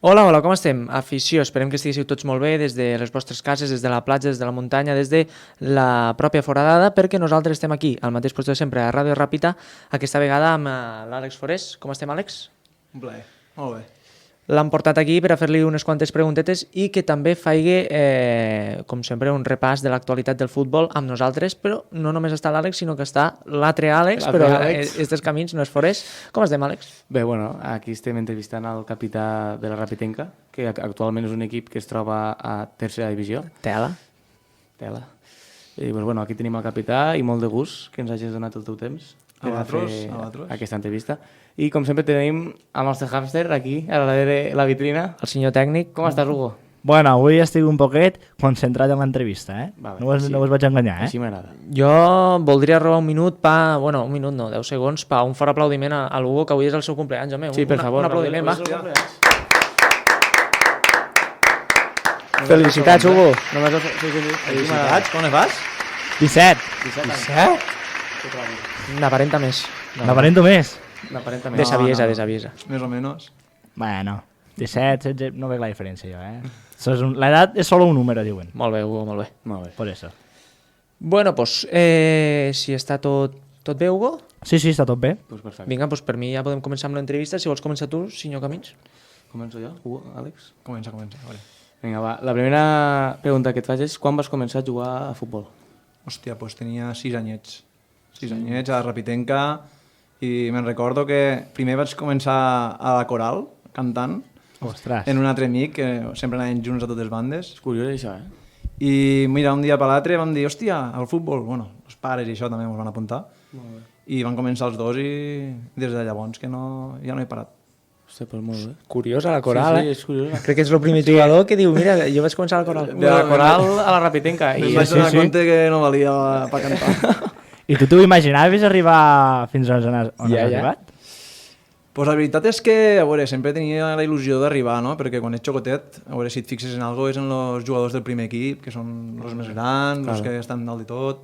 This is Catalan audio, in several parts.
Hola, hola, com estem? Afició, esperem que estiguéssiu tots molt bé des de les vostres cases, des de la platja, des de la muntanya, des de la pròpia foradada, perquè nosaltres estem aquí, al mateix lloc de sempre, a Ràdio Ràpita, aquesta vegada amb l'Àlex Forés. Com estem, Àlex? Un plaer, molt bé. L'han portat aquí per a fer-li unes quantes preguntetes i que també faci, com sempre, un repàs de l'actualitat del futbol amb nosaltres, però no només està l'Àlex, sinó que està l'altre Àlex, però aquests camins no és Forés. Com estem, Àlex? Bé, bueno, aquí estem entrevistant el capità de la Rapitenca, que actualment és un equip que es troba a tercera divisió. Tela. I bueno, aquí tenim el capità i molt de gust que ens hagis donat el teu temps per A fer vosaltres. aquesta entrevista. I com sempre tenim el nostre hàmster aquí, a darrere la vitrina. El senyor tècnic. Com estàs, Hugo? Bueno, avui estic un poquet concentrat en l'entrevista, Va bé, no us vaig enganyar, Així m'agrada. Jo voldria robar un minut bueno, un minut no, 10 segons, un fort aplaudiment a l'Hugo, que avui és el seu cumpleaños, home. Sí, per favor. Un aplaudiment, va. Hòstia. Felicitats, Hugo. Felicitats, com ne fas? 17. N'aparenta més. N'aparento més. N'aparenta De més. saviesa, de saviesa. Més o menys. Bueno, 17, 16, no veig la diferència jo, L'edat és solo un número, diuen. Molt bé, Hugo, molt bé. Molt bé. Por eso. Bueno, pues, si està tot bé, Hugo, Sí, està tot bé. Pues perfecte. vinga, pues per mi ja podem començar amb l'entrevista. Si vols començar tu, senyor Camins. Començo jo, Hugo, Àlex? Comença. A veure. Vinga, va. La primera pregunta que et faig és quan vas començar a jugar a futbol? Hòstia, doncs tenia 6 anyets. 6 anyets a la Rapitenca i me'n recordo que primer vaig començar a la coral, cantant, Ostres. en un altre amic, que sempre anàvem junts a totes bandes. És curiós això, I mira, un dia per l'altre vam dir, hòstia, al futbol, bueno, els pares i això també ens van apuntar. I van començar els dos i des de llavors que ja no he parat. Hòstia, pues molt bé. Curiós, a la coral, Sí, és curiós. Crec que és el primer jugador que diu, mira, jo vaig començar a la coral. De la coral a la Rapitenca. I I vaig donar compte que no valia per cantar. I tu imaginaves arribar fins on has Ja. arribat? Pues la veritat és que, a veure, sempre tenia la il·lusió d'arribar, no? Perquè quan ets xocotet, a veure, si et fixes en algo, és en els jugadors del primer equip, que són els més grans, els que estan dalt de tot.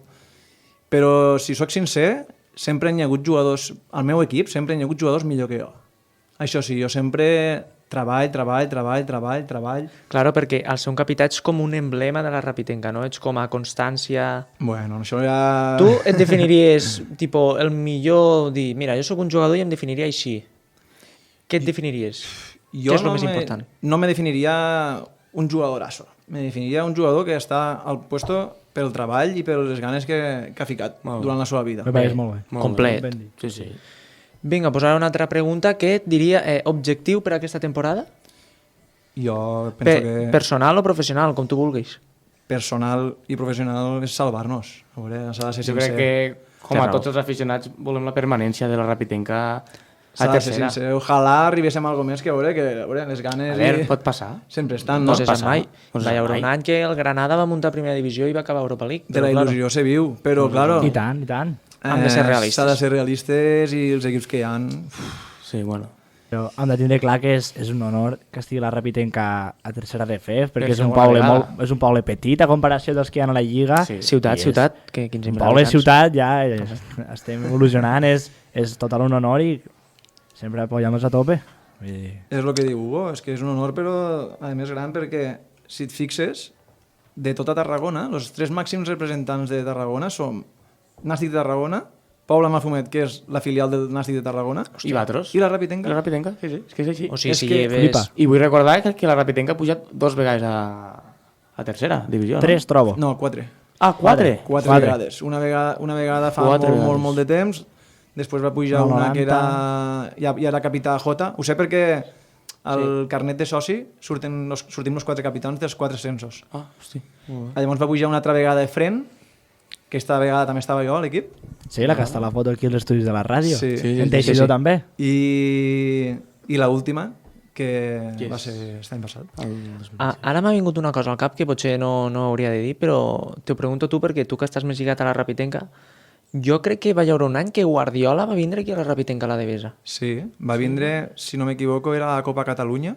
Però, si sóc sincer, sempre hi ha hagut jugadors, al meu equip, sempre hi ha hagut jugadors millor que jo. Això sí, jo sempre treball. Claro, perquè el ser un capità ets com un emblema de la Rapitenca, no? Ets com a constància... Bueno, això ja... Tu et definiries, tipo, el millor dir, mira, jo sóc un jugador i em definiria així. Què et definiries? Què és el més important? No me definiria un jugadorazo. Me definiria un jugador que està al puesto pel treball i per les ganes que ha ficat durant la seva vida. Me pareix molt bé. Complet. Ben dit. Sí, sí. Vinga, pues ara una altra pregunta. Què et diria objectiu per a aquesta temporada? Jo penso que Personal o professional, com tu vulguis. personal i professional és salvar-nos. A veure, s'ha de ser Jo sincer. crec que, com Té a raó. tots els aficionats, volem la permanència de la Rapitenca S'ha a de ser tercera. sincer. Ojalà arribéssim a algo més que a veure, les ganes A veure, pot passar. sempre estan, No no? se sap passar. mai. No se Va sap haure mai. un any que el Granada va muntar a primera divisió i va acabar a Europa League. De la Però, il·lusió se viu, però, claro, I tant. Hem de ser realistes. S'ha de ser realistes i els equips que hi ha... Sí, bueno. Però hem de tindre clar que és un honor que estigui la Rapitenca a tercera DFF, perquè Per és un segona poble vegada. és un poble petit a comparació dels que hi ha a la Lliga. Sí. Ciutat, I és- ciutat, que 15.000 Un poble habitants. ciutat ja estem evolucionant, és total un honor i sempre apoyamos a tope. Vull dir, És el que diu Hugo, és que és un honor, però a més gran perquè, si et fixes, de tota Tarragona, els 3 màxims representants de Tarragona són Nàstic de Tarragona, Poble Mafumet, que és la filial del Nàstic de Tarragona, I Batros. i la Rapitenca. La Rapitenca, sí, sí, és que és així. O sigui, És si que lleves... flipa. I vull recordar que la Rapitenca ha pujat 2 vegades a tercera divisió, no? 3 trobo. No, 4. Ah, 4? 4 vegades. Una vegada fa Quatre molt, molt, vegades. molt de temps, després va pujar El una que 90. era... Ja era capità J. Ho sé perquè al carnet de soci sortim els 4 capitans dels 4 censos. Ah, hosti. Llavors va pujar una altra vegada de Fren, que esta vegada també estava jo a l'equip, Sí, la que està a la foto aquí als estudis de la ràdio. Sí. Sí, En Teixidor també. i la última, que Yes. va ser l'any passat. Ara m'ha vingut una cosa al cap que potser no hauria de dir, però t'ho pregunto tu perquè tu que estàs més lligat a la Rapitenca, jo crec que va hi haure un any que Guardiola va vindre aquí a la Rapitenca a la Devesa. Sí, va vindre, si no m'equivoco, era la Copa Catalunya,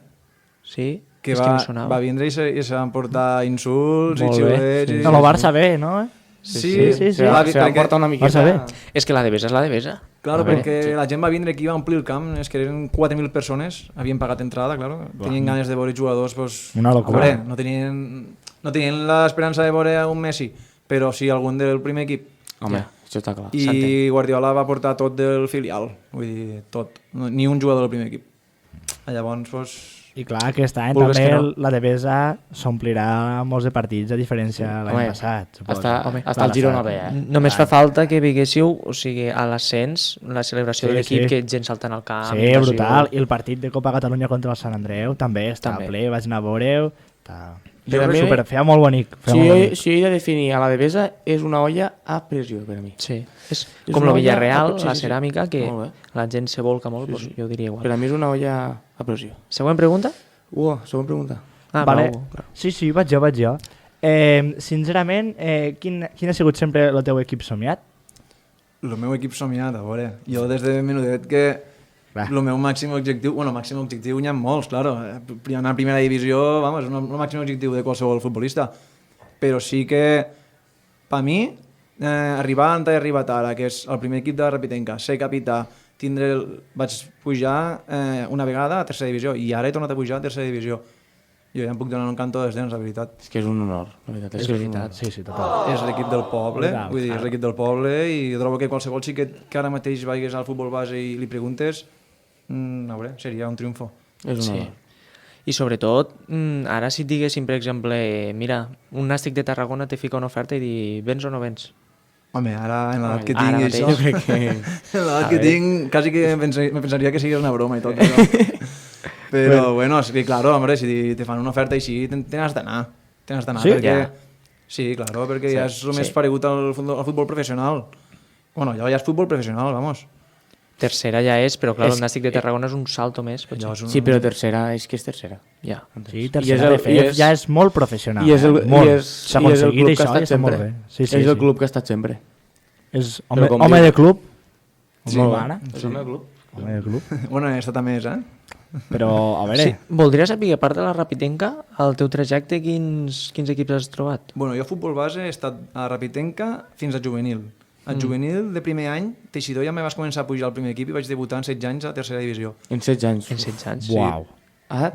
Sí? que És que em sonava. va vindre i se van portar insults Molt i bé, xiulets. sí. I... No, el Barça bé, no? Sí, Se va portar una miqueta... Força bé. És que la Devesa és la Devesa. Claro, perquè la gent va vindre aquí, va omplir el camp, és que eren 4.000 persones, havien pagat entrada, claro. Tenien ganes de veure jugadors, pues, Una locura. no tenien l'esperança de veure un Messi, però sí algun del primer equip. Home, això està clar. I Guardiola va portar tot del filial, vull dir, tot. Ni un jugador del primer equip. Llavors, pues, I clar, aquest any Vulgues també que no. la Devesa s'omplirà molts de partits, a diferència de l'any passat. Suposo. Està el Girona bé, Només fa falta que viguéssiu, o sigui, a l'ascens, la celebració de l'equip, que gent saltant al camp. Sí, brutal. I el partit de Copa Catalunya contra el Sant Andreu també està ple, vaig anar a veure-ho. Per a mi- Super, feia molt bonic. Si he de definir a la Devesa, és una olla a pressió per a mi. Sí, és És com una el olla- Villarreal, sí, la sí. ceràmica, que Molt bé. la gent se volca molt, doncs jo diria igual. Per a mi és una olla a pressió. Següent pregunta? Següent pregunta. Vale. Bravo. Sí, vaig jo. Sincerament, quin ha sigut sempre el teu equip somiat? el meu equip somiat, a veure, jo des de menudet que el meu màxim objectiu, n'hi ha molts, claro, anar a primera divisió, vamos, és el màxim objectiu de qualsevol futbolista, però sí que, per mi, arribar on he arribat ara, que és el primer equip de la Rapitenca, ser capità, vaig pujar una vegada a tercera divisió i ara he tornat a pujar a tercera divisió. Jo ja em puc donar un canto de dents, la veritat. És que és un honor, la veritat. És veritat. Sí, total. És l'equip del poble, vull dir, és l'equip del poble i trobo que qualsevol xiquet que ara mateix vagis al futbol base i li preguntes, a veure, seria un triomfo. És un Sí. honor. I sobretot, ara si et diguéssim, per exemple, mira, un nàstic de Tarragona te fica una oferta i di, vens o no vens? Home, ara, en l'edat que Ara tinc, mateix això... jo crec que- En l'edat que tinc, quasi que me pensaria que sigués una broma i tot. Però bueno, sí, claro, hombre, si te fan una oferta així, te n'has d'anar. Te n'has d'anar, Sí? perquè... Ja. Sí, claro, perquè ja és el més sí. paregut al futbol professional. Bueno, ja és futbol professional, vamos. Tercera ja és, però clar, És- el nàstic de Tarragona és un salto més. Potser. Ja és un... Sí, però tercera, és que és tercera. Ja. Sí, I tercera és el- de fet, i és- ja és molt professional. I és el, molt. i és, S'ha i és el aconseguit club que ha això i estat està molt sempre. bé. Sí, és el club que ha estat sempre. És Però com home diu- de club. Sí. Molt mana. És el meu club. Home de club. Bueno, he estat a més, eh? Però, a veure, Sí. Voldria saber, a part de la Rapitenca, al teu trajecte, quins equips has trobat? Bueno, jo a futbol base he estat a Rapitenca fins a juvenil. A juvenil de primer any, Teixidor ja me vas començar a pujar al primer equip i vaig debutar en 16 anys a tercera divisió. En 16 anys. En 16 anys? uau.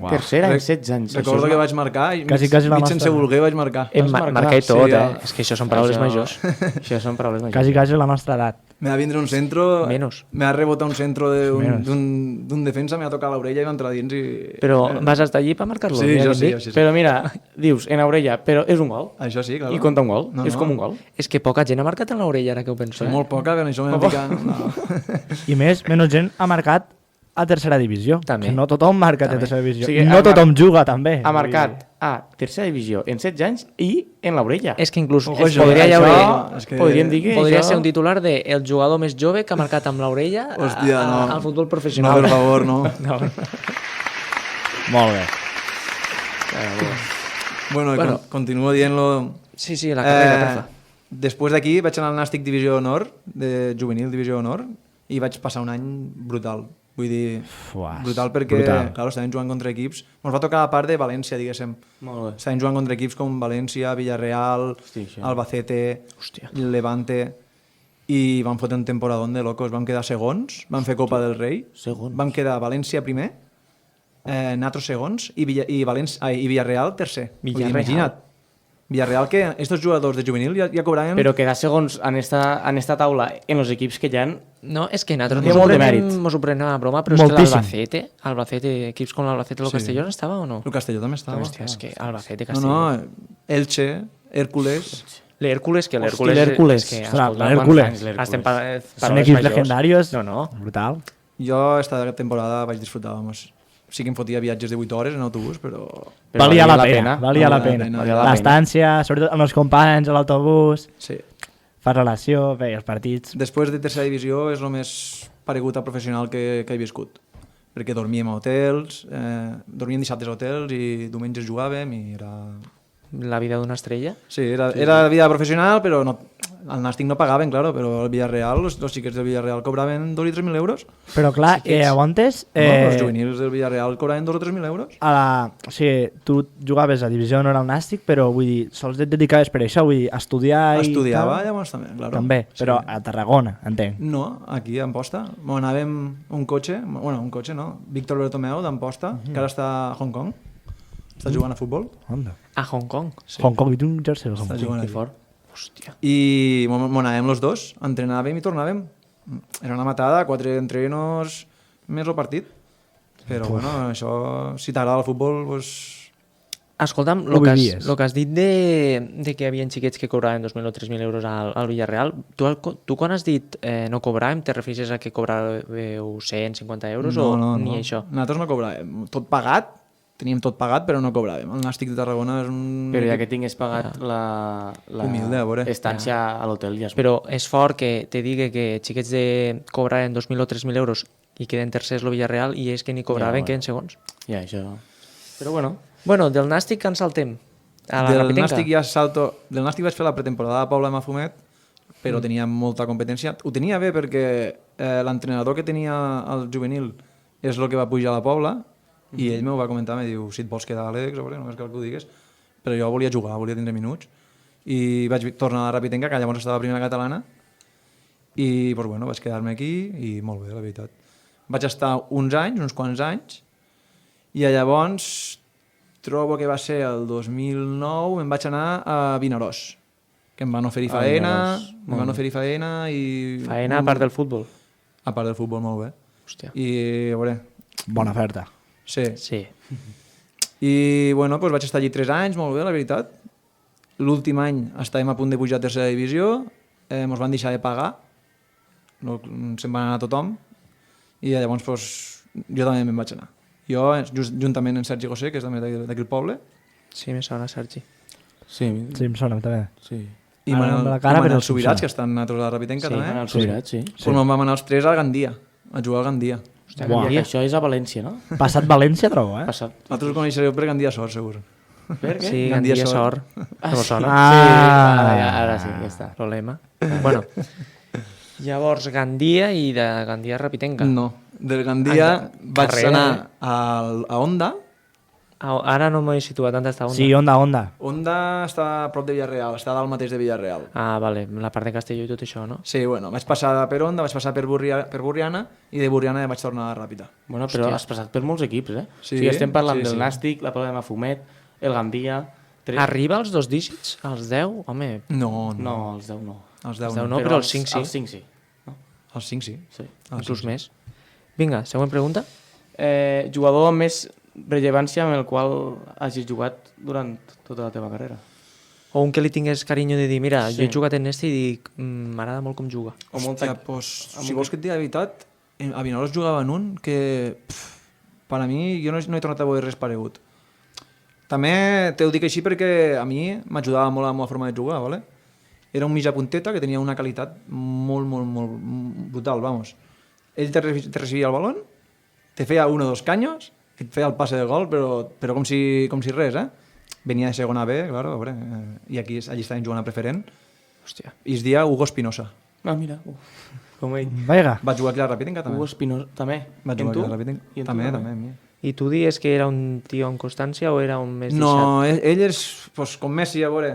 Tercera en 16 anys. Recordo que vaig marcar i Quasi la mig sense nostra. voler vaig marcar. Hem Vas marcar. marcat i tot, Sí, És que això són paraules majors. Això són paraules majors. Quasi la nostra edat. Me va vindre un centro, Menos. me va rebotar un centro Menos. d'un defensa, me va tocar l'orella i va entrar dins i... Però vas estar allí per marcar-lo? Sí, mira jo què et sí, dic. jo sí. Però mira, dius, en Aurella, però és un gol. Això sí, clar. I compta un gol. No, És no. com un gol. És que poca gent ha marcat en l'orella, ara que ho penso. Soy molt poca, però això m'ha picat... No. I menys gent ha marcat a tercera divisió. També. Que no tothom marca a També. tercera divisió. O sigui, No tothom juga, també. Ha marcat a tercera divisió en 16 anys i en l'Aurella. És que inclús Ojo, això, podria, això- haver, és que- podríem dir que podria això... ser un titular de el jugador més jove que ha marcat amb l'orella Hòstia, no. al futbol No, professional. per favor, no. Molt bé. Bueno, continuo dient-lo... Sí, sí, la carrera, porfa. Després d'aquí vaig anar al Nàstic Divisió Honor, de juvenil Divisió Honor, i vaig passar un any brutal. Vull dir, Uas, brutal perquè, clar, estàvem jugant contra equips... Ens va tocar a part de València, diguéssim. Molt bé. Estàvem jugant contra equips com València, Villarreal, Hosti, això. Albacete, Hòstia. Levante, i vam fotre un temporadón de locos. Vam quedar segons, vam fer Copa del Rei, Segons. vam quedar València primer, nosaltres segons, i Villarreal tercer. Vull dir, Villarreal. imagina't. Villarreal, que estos jugadors de juvenil ja cobraven... Però quedar segons en esta taula en els equips que hi ha... No, és que nosaltres Té molt de mèrit. mos ho prenem a broma, però Moltíssim. és que l'Albacete, equips com l'Albacete o el Castelló estava o no? El Castelló també estava. Hòstia, és que Albacete, No, Castelló... no, Elche, Hércules... L'Hèrcules, que Hosti, l'Hèrcules... l'Hèrcules. És que, Ostres, escolta, l'Hèrcules. quants anys l'Hèrcules? Estem Són equips legendarios. No, no. Brutal. Jo esta temporada vaig disfrutar, vamos. Sí que em fotia viatges de 8 hores en autobús, però... Valia la pena. Valia la Valia pena. la pena. L'estància, sobretot amb els companys, a l'autobús, Sí. fas relació, bé, els partits... Després de tercera divisió és el més paregut a professional que he viscut. Perquè dormíem a hotels, dormíem dissabtes a hotels i diumenges jugàvem i era... La vida d'una estrella. Sí, era vida professional, però no, al Nàstic no pagaven, claro, però al Villarreal, los xiquets del Villarreal cobraven 2 i 3.000 euros. Però clar, aguantes... Els juvenils del Villarreal cobraven 2 o 3.000 euros. O sigui, tu jugaves a Divisió Honor al Nàstic, però vull dir, sols et dedicaves per això, vull dir, a estudiar i Estudiava, tal. llavors també, claro. També, però a Tarragona, entenc. No, aquí a Amposta. Anàvem un cotxe no, Víctor Bertomeu d'Amposta, que ara està a Hong Kong. Està jugant a futbol. Onda. A Hong Kong. Sí. Hong Kong, i tu un jersei de Hong Està Kong. jugant Que aquí. fort. Hòstia. I anàvem els dos, entrenàvem i tornàvem. Era una matada, 4 entrenos més el partit. Però bueno, això, si t'agrada el futbol, doncs... Escolta'm, Ho el vivies. que has dit de que hi havia xiquets que cobraven 2.000 o 3.000 euros al Villarreal, tu quan has dit no cobràvem, te refereixes a que cobràveu 150 euros o ni això? Nosaltres no cobràvem. Tot pagat, teníem tot pagat, però no cobràvem. El Nàstic de Tarragona és un... Però ja que tingués pagat la Humilde, a veure. estància a l'hotel ja és... Però és fort que te digui que xiquets de cobraven 2.000 o 3.000 euros i queden tercers el Villarreal i és que ni cobraven, Ja, queden segons. Ja, això... Però bueno... Bueno, del Nàstic en saltem. A la Del Rapitenca. Nàstic ja salto... Del Nàstic vaig fer la pretemporada a Paula Mafumet, però tenia molta competència. Ho tenia bé perquè l'entrenador que tenia el juvenil és el que va pujar a la Pobla i ell m'ho va comentar, me diu, si et vols quedar, Àlex, només cal que ho digues. Però jo volia jugar, volia tindre minuts. I vaig tornar a la Rapitenca, que llavors estava a primera catalana, i doncs, bueno, vaig quedar-me aquí i molt bé, la veritat. Vaig estar uns quants anys, i llavors trobo que va ser el 2009, me'n vaig anar a Vinaròs, que em van oferir faena, i... Faena a part del futbol. A part del futbol, molt bé. Hòstia. I, a veure, Bona oferta. sí. Sí. I, bueno, doncs vaig estar allí 3 anys, molt bé, la veritat. L'últim any estàvem a punt de pujar a tercera divisió, ens van deixar de pagar, no, se'n van anar tothom, i llavors doncs, jo també me'n vaig anar. Jo, juntament amb Sergi José, que és també d'aquí el poble, Sí, me sona, Sergi. Sí, Sí, em sona també. sí. i Ara amb la cara, però els sí em Subirats, sona. que estan nosaltres a la Rapitenca, Sí, també. Van al Sobirat, sí. Doncs me'n vam anar els 3 al Gandia, a jugar al Gandia. Hòstia, Buah. I això és a València, no? Passat València, trobo, eh? Passat. Vosaltres ho coneixereu per Gandia Sort, segur. Per què? Sí, Gandia Gandia Sort. Sort. No sona? Ara sí, ja està. Problema. Bueno, llavors Gandia i de Gandia a Rapitenca. No, del Gandia vaig carrera, anar a Onda. Ara no m'he situat tant hasta Onda. Sí, onda. Onda està a prop de Villarreal, està dalt mateix de Villarreal. Ah, vale, la part de Castelló i tot això, no? Sí, bueno, vaig passar per Onda, vaig passar per Burriana i de Burriana ja vaig tornar a Ràpita. Bueno, però has passat per molts equips, eh? Sí, o sigui, estem parlant sí, del sí. Nàstic, la Pobla de Mafumet, el Gandia... Arriba als 2 dígits? Als 10? Home, No, No, els 10 no. Els als 10 10 no. no, però als 5 sí. Els 5 sí. No? Els 5 sí. Sí. Inclús més. Vinga, següent pregunta. Jugador amb més rellevància amb el qual hagis jugat durant tota la teva carrera. O un que li tingués carinyo de dir, mira, Sí. jo he jugat en este i dic, m'agrada molt com juga. O molta... Hòstia, pues, si vols que et digui la veritat, a Vinaròs jugava en un que, per a mi, jo no he tornat a veure res paregut. També t'ho dic així perquè a mi m'ajudava molt amb la forma de jugar, ¿vale? Era un mitja punteta que tenia una qualitat molt brutal, vamos. Ell te recibia el balón, te feia 1 o 2 caños, et feia el passe de gol, però com si res, eh? Venia de segona B, claro, a veure, i aquí allí estaven jugant a preferent, Hòstia. i es deia Hugo Espinosa. Ah, mira. Com ell. Vaja. Vaig jugar aquí a la Rapitenca, també. Hugo Espinosa, també. Vaig I en jugar tu? aquí a la Rapitenca. I en tu També, amb mi. I tu dius que era un tio amb constància o era un més deixat? No, ell és pues, com Messi, a veure,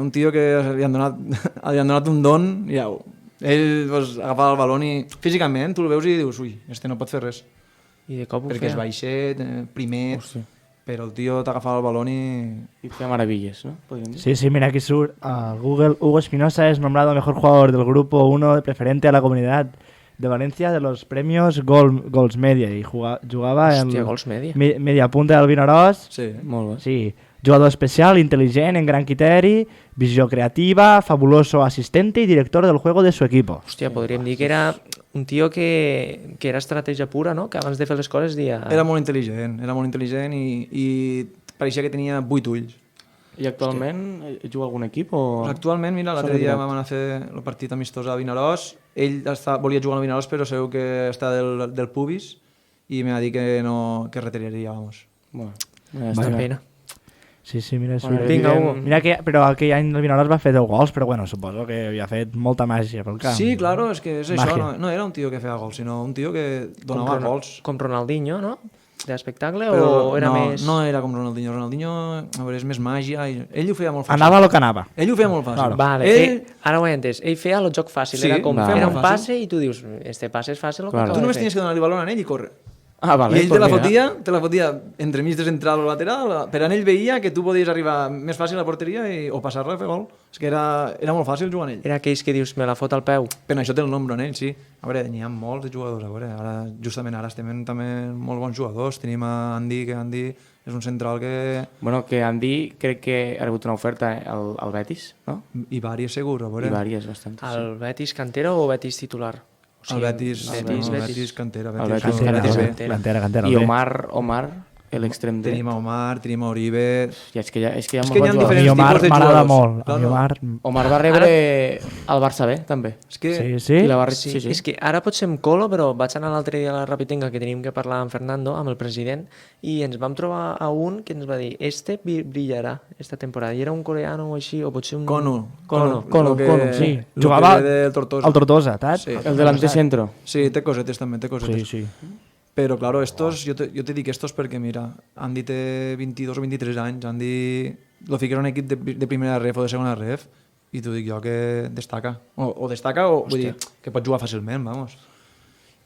un tio que li han donat un don i au. Ell pues, agafava el balón i físicament tu el veus i dius, ui, este no pot fer res. I de cop ho Perquè és feia. baixet, primer, Hòstia. però el tio t'agafava el balón i... I et feia meravilles, no? Podríem dir. Sí, mira, aquí surt a Google. Hugo Espinosa es nombrado mejor jugador del grupo 1 de preferente a la comunidad de Valencia de los premios Gols Media y jugaba en Hòstia, gols media. media punta del Vinaròs. Sí. Molt bé. Sí, jugador especial, inteligent, en gran criteri, visió creativa, fabuloso asistente y director del juego de su equipo. Hòstia, podríem dir que era un tio que era estratègia pura, no? Que abans de fer les coses dia... Era molt intel·ligent i pareixia que tenia 8 ulls. I actualment juga a algun equip o...? Pues actualment, mira, l'altre dia vam anar a fer el partit amistós a Vinaròs. Ell volia jugar a Vinaròs, però sabeu que està del pubis i m'ha dit que no, que retiraria, vamos. Bueno, Està pena. Sí, mira, Vinga, Hugo. Mira que, però aquell any el Vinaròs va fer 10 gols, però bueno, suposo que havia fet molta màgia pel camp. Sí, claro, és que és això, Màgia. no era un tio que feia gols, sinó un tio que donava gols. Com Ronaldinho, no? D'espectacle Però o era no, més... no era com Ronaldinho. Ronaldinho, a veure, és més màgia. Ell ho feia molt fàcil. Anava a lo que anava. Ell ho feia molt fàcil. Claro. Vale, Ell... ara ho he entès. Ell feia el joc fàcil, Sí, era com vale. era un molt fàcil. passe i tu dius, este passe és fàcil o que Claro. acaba Tu de només fer? tenies que donar-li el baló a ell i córrer. Ah, vale. I ell pues te la fotia entremig de central o lateral, per ell veia que tu podies arribar més fàcil a la porteria o passar-la a fer gol. És que era molt fàcil jugar amb ell. Era aquells que dius, me la fot al peu. Per això té el nombre en ell, sí. A veure, n'hi ha molts de jugadors, a veure, justament ara estem també molt bons jugadors. Tenim a Andy, que Andy és un central que... Bueno, que Andy crec que ha rebut una oferta al Betis, no? I Varies segur, a veure. I vàries, bastant. El Betis cantera o Betis titular? O El Betis, Betis. cantera. El Betis, Betis Cantera, B. cantera. I bé. Omar, l'extrem D. Tenim a Omar, tenim a Uribe... Ja, és que hi ha És que molts n'hi ha jugadors. A diferents mi Omar tipus de m'agrada jugadors. molt. A Clar, mi no. Omar... Omar va rebre el Barça B, també. És que... Sí, sí. I la va... Sí, és que ara potser em colo, però vaig anar l'altre dia a la Rapitenga que tenim que parlar amb Fernando, amb el president, i ens vam trobar a un que ens va dir este brillarà esta temporada. I era un coreano o així, o potser un... Cono, Cono, sí. Jugava Jugava del Tortosa. al Tortosa, saps? Sí. El delante centro. Sí, té cosetes també, té cosetes. Sí. Però, claro, estos, jo te dic estos perquè, mira, Andy té 22 o 23 anys, Andy lo fiques en un equip de primera ref o de segona ref i t'ho dic jo que destaca. O destaca o vull dir que pot jugar fàcilment, vamos.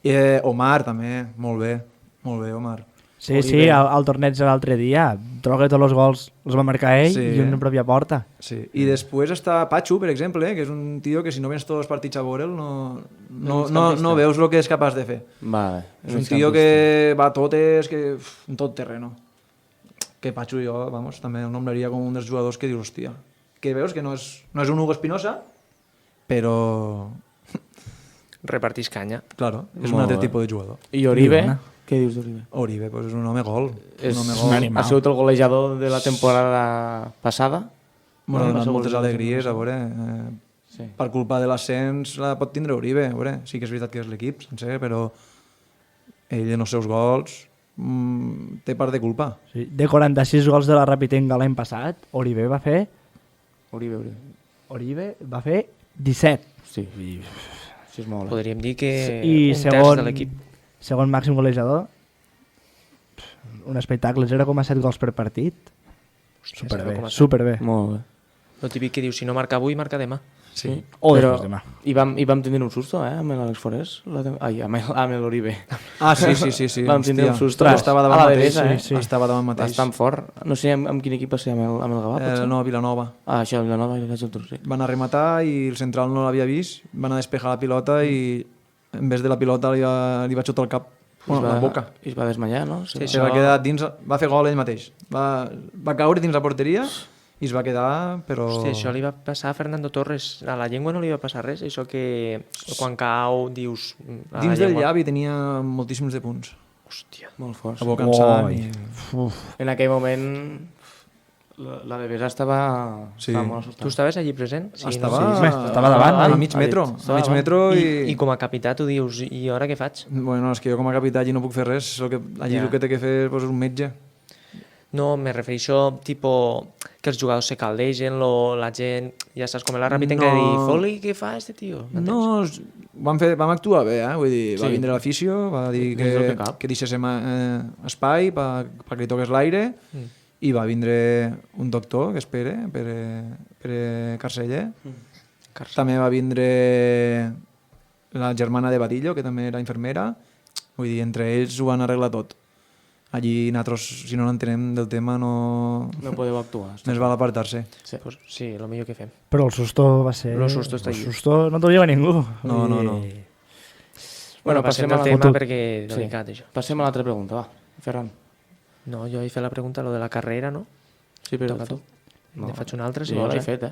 I Omar també, molt bé, Omar. Sí, al torneig de l'altre dia. Trobo que tots els gols els va marcar ell Sí. i una pròpia porta. Sí. I després està Pachu, per exemple, que és un tio que si no vens tots els partits a veure'l no veus el que és capaç de fer. Vale. És un tio que va a totes, que en tot terreno. Que Pachu jo, vamos, també el nombraria com un dels jugadors que dius, hòstia, que veus que no és un Hugo Espinosa, però, Repartís canya. claro, és Molt un altre bé. tipus de jugador. I Oribe? Bona. Què dius d'Oribe? Oribe, pues és un home gol. És un home un gol. animal. Ha sigut el golejador de la temporada passada? M'ha donat moltes alegries, a veure, Sí. per culpa de l'ascens la pot tindre Oribe, a veure, sí que és veritat que és l'equip sencer, però ell en els seus gols té part de culpa. Sí. De 46 gols de la Rapitenga l'any passat, Oribe va fer 17. Sí. Sí, és molt. Podríem dir que I un terç de l'equip. segon màxim golejador, un espectacle, 0,7 gols per partit. Superbé, 0,7. superbé. Molt bé. El típic que diu, si no marca avui, marca demà. Sí. O Però després demà. I vam tenir un susto, amb l'Àlex Forés. Ai, amb l'Oribe. Ah, sí. Vam tindre un susto. Estava davant A la mateix. devesa, sí. Estava davant mateix. Bastant fort. No sé amb quin equip va ser, amb el Gavà, potser? No, Vilanova. Ah, això, Vilanova i la Geltrú, sí. Van a rematar i el central no l'havia vist, van a despejar la pilota i en vez de la pilota li va xutar al cap, la boca. I es va desmayar, no? Sí, Se va quedar dins, va fer gol ell mateix. Va caure dins la porteria i es va quedar, però... Hòstia, això li va passar a Fernando Torres. A la llengua no li va passar res. Això que quan cau dius... a la Dins del llengua. llavi tenia moltíssims de punts. Hòstia. Molt fort. La boca en sang i... En aquell moment la devesa estava Sí. molt Tu assustada. estaves allí present? Sí, estava, no? estava davant, a no? mig metro. A mig davant. metro I i... com a capità tu dius, i ara què faig? Bueno, és que jo com a capità allí no puc fer res. Allí Ja. el que té que fer pues, és un metge. No, me refereixo, tipo, que els jugadors se caldegen, la gent, ja saps, com la ràpida No. que dir, Foli, què fa este tio? M'entens? No, vam actuar bé, Vull dir, va Sí. vindre l'afició, va dir És el que cal. que deixéssim espai perquè li toqués l'aire i va vindre un doctor, que és Pere Carceller. També va vindre la germana de Badillo, que també era infermera. Vull dir, entre ells ho van arreglar tot. Allí nosaltres, si no n'entenem del tema, no... No podeu actuar. Més val apartar-se. Sí. Pues, sí, el millor que fem. Però el susto va ser... El susto està El allí. susto no t'ho lleva ningú. No, no, no. Bueno, passem al tema Fotut. perquè delicat, això. Passem a l'altra pregunta, va. Ferran. No, jo he fet la pregunta, lo de la carrera, no? Sí, però Toca tu. Ne faig una altra, si jo vols, l'he fet,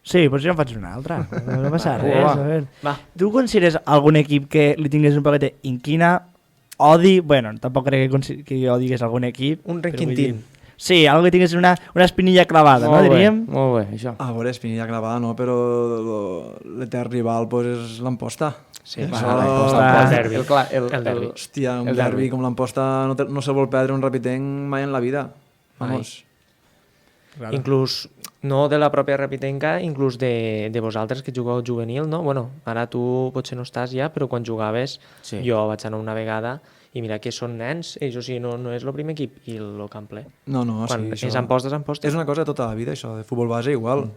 Sí, doncs jo en faig una altra. No passa res. Va. A veure. Va. Tu consideres algun equip que li tingués un poquet d'inquina, odi, bueno, tampoc crec que jo digués algun equip. Un però vull requintín. dir- Sí, algo que tingués una espinilla clavada, no, diríem? Molt bé, això. A veure, espinilla clavada no, però l'etern rival pues, és l'Amposta. Sí, Això- el derbi. El derbi. Hòstia, un El derbi derbi. com l'Amposta no se'l vol perdre un rapitenc mai en la vida. Vamos. Claro. Inclús, no de la pròpia Rapitenca, inclús de vosaltres que jugueu juvenil, no? Bueno, ara tu potser no estàs ja, però quan jugaves Sí. jo vaig anar una vegada i mira que són nens, ells, o sigui, no és el primer equip i el camp ple. No, Quan sí, és Amposta, és Amposta. És una cosa de tota la vida, això, de futbol base igual.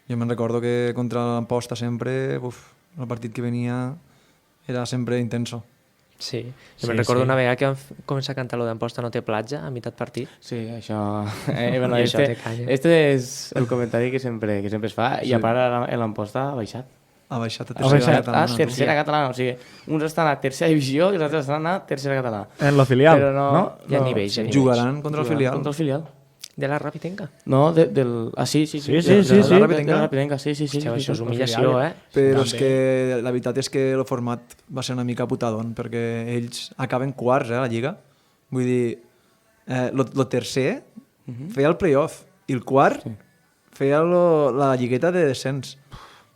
Jo me'n recordo que contra l'Amposta sempre, el partit que venia era sempre intenso. Sí, jo Sí, me'n recordo sí. una vegada que vam començar a cantar lo d'Amposta no té platja a meitat partit. Sí, això... bueno, I això té canya. este és el comentari que sempre es fa, i a part l'Amposta ha baixat. Ha baixat a Ha baixat catalana. A tercera catalana, o sigui, uns estan a tercera divisió i els altres estan a tercera catalana. En lo filial, Però no? Hi ha nivells, hi ha nivells. Jugaran contra el filial. Contra el filial. De la Rapitenca. No, del... Ah, sí. Sí, de sí, sí. la Rapidenca? De la Rapidenca, sí. Hòstia, això és sí. humillació, Però és que la veritat és que el format va ser una mica putadón, perquè ells acaben quarts, a la Lliga. Vull dir, el tercer feia el playoff i el quart feia la lligueta de descens.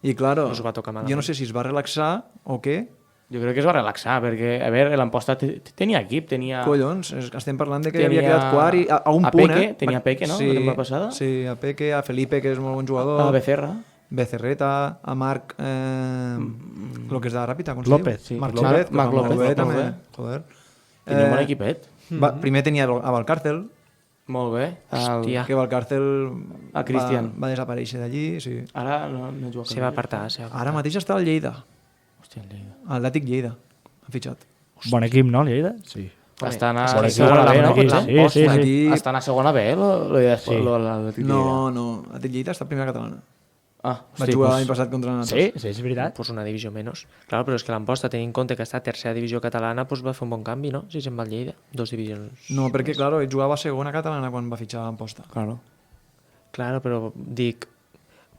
I, claro, Us va tocar malament. jo no sé si es va relaxar o què. Jo crec que es va relaxar, perquè, a veure, l'Amposta tenia equip, tenia... Collons, estem parlant de que Tenia havia quedat quart i a un a punt, Peque, tenia Peque, no? Sí, La temporada passada. Sí, a Peque, a Felipe, que és molt bon jugador. A Becerra. Becerreta, a Marc, el que és de Ràpita, com López, se sí. diu? Marc Marc- López, Marc molt López, bé, molt també. bé. Joder. Tenia un bon equipet. Primer tenia a Valcárcel, Molt bé. Hòstia. que Valcárcel A Cristian. va desaparèixer d'allí, sí. Ara no juga. Se va apartar, se va apartar. Ara mateix està al Lleida, Hòstia, el Lleida. Atlètic Lleida, ha fitxat. Bon equip, no, Lleida? Sí. Estan a Bon equip, segona B, bon no? equip, L'Amposta. sí, sí. Aquí- Estan a segona B, l'Atlètic Lleida. No, Atlètic Lleida està a primera catalana. Ah, Va jugar l'any passat contra nosaltres. Sí, és veritat. Pues una divisió menys. Clar, però és que l'Amposta, tenint en compte que està a tercera divisió catalana, pues va fer un bon canvi, no? Si se'n va al Lleida. 2 divisions. No, perquè, claro, ell jugava a segona catalana quan va fitxar l'Amposta. claro. Claro, però dic...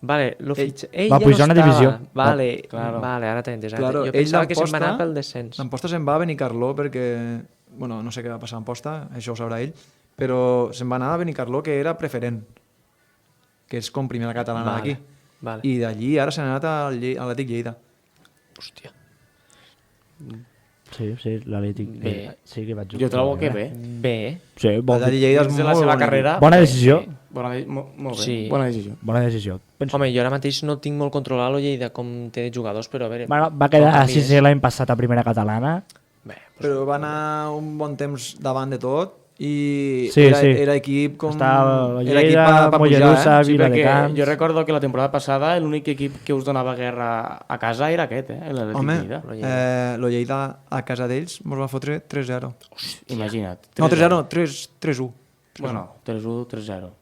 Vale, ell va ja pujar no una divisió. estava. Vale, Claro. vale, ara t'he entès. Claro, Jo ell pensava que se'n va d'Amposta- anar pel descens. L'Amposta se'n va a Benicarló perquè... Bueno, no sé què va passar a Amposta, això ho sabrà ell, però se'n va anar a Benicarló, que era preferent, que és com primera catalana Vale, d'aquí. vale. I d'allí ara s'ha anat a l'Atlètic Lleida. Hòstia. Sí, l'Atlètic. Bé. Sí que vaig jugar. Jo trobo que bé. Bé. Sí, L'Atlètic Lleida és Dins molt de la seva bon equip. carrera... Bona decisió. Molt bé, Sí. bona decisió. Bona decisió. Penso... Home, jo ara mateix no tinc molt controlat el Lleida com té de jugadors, però a veure... Bueno, va no quedar canvies. sisè l'any passat a primera catalana. Bé, Però va anar un bon temps davant de tot i Sí, era, sí. era equip com... Estava era equip Lleida, pa Mollerussa, pujar, Sí, perquè Viladecans... jo recordo que la temporada passada l'únic equip que us donava guerra a casa era aquest, l'Atlètic Home, Lleida. lo Lleida a casa d'ells mos va fotre 3-0. Imagina't. No, 3-0, 3-1. Bueno, 3-1, 3-0.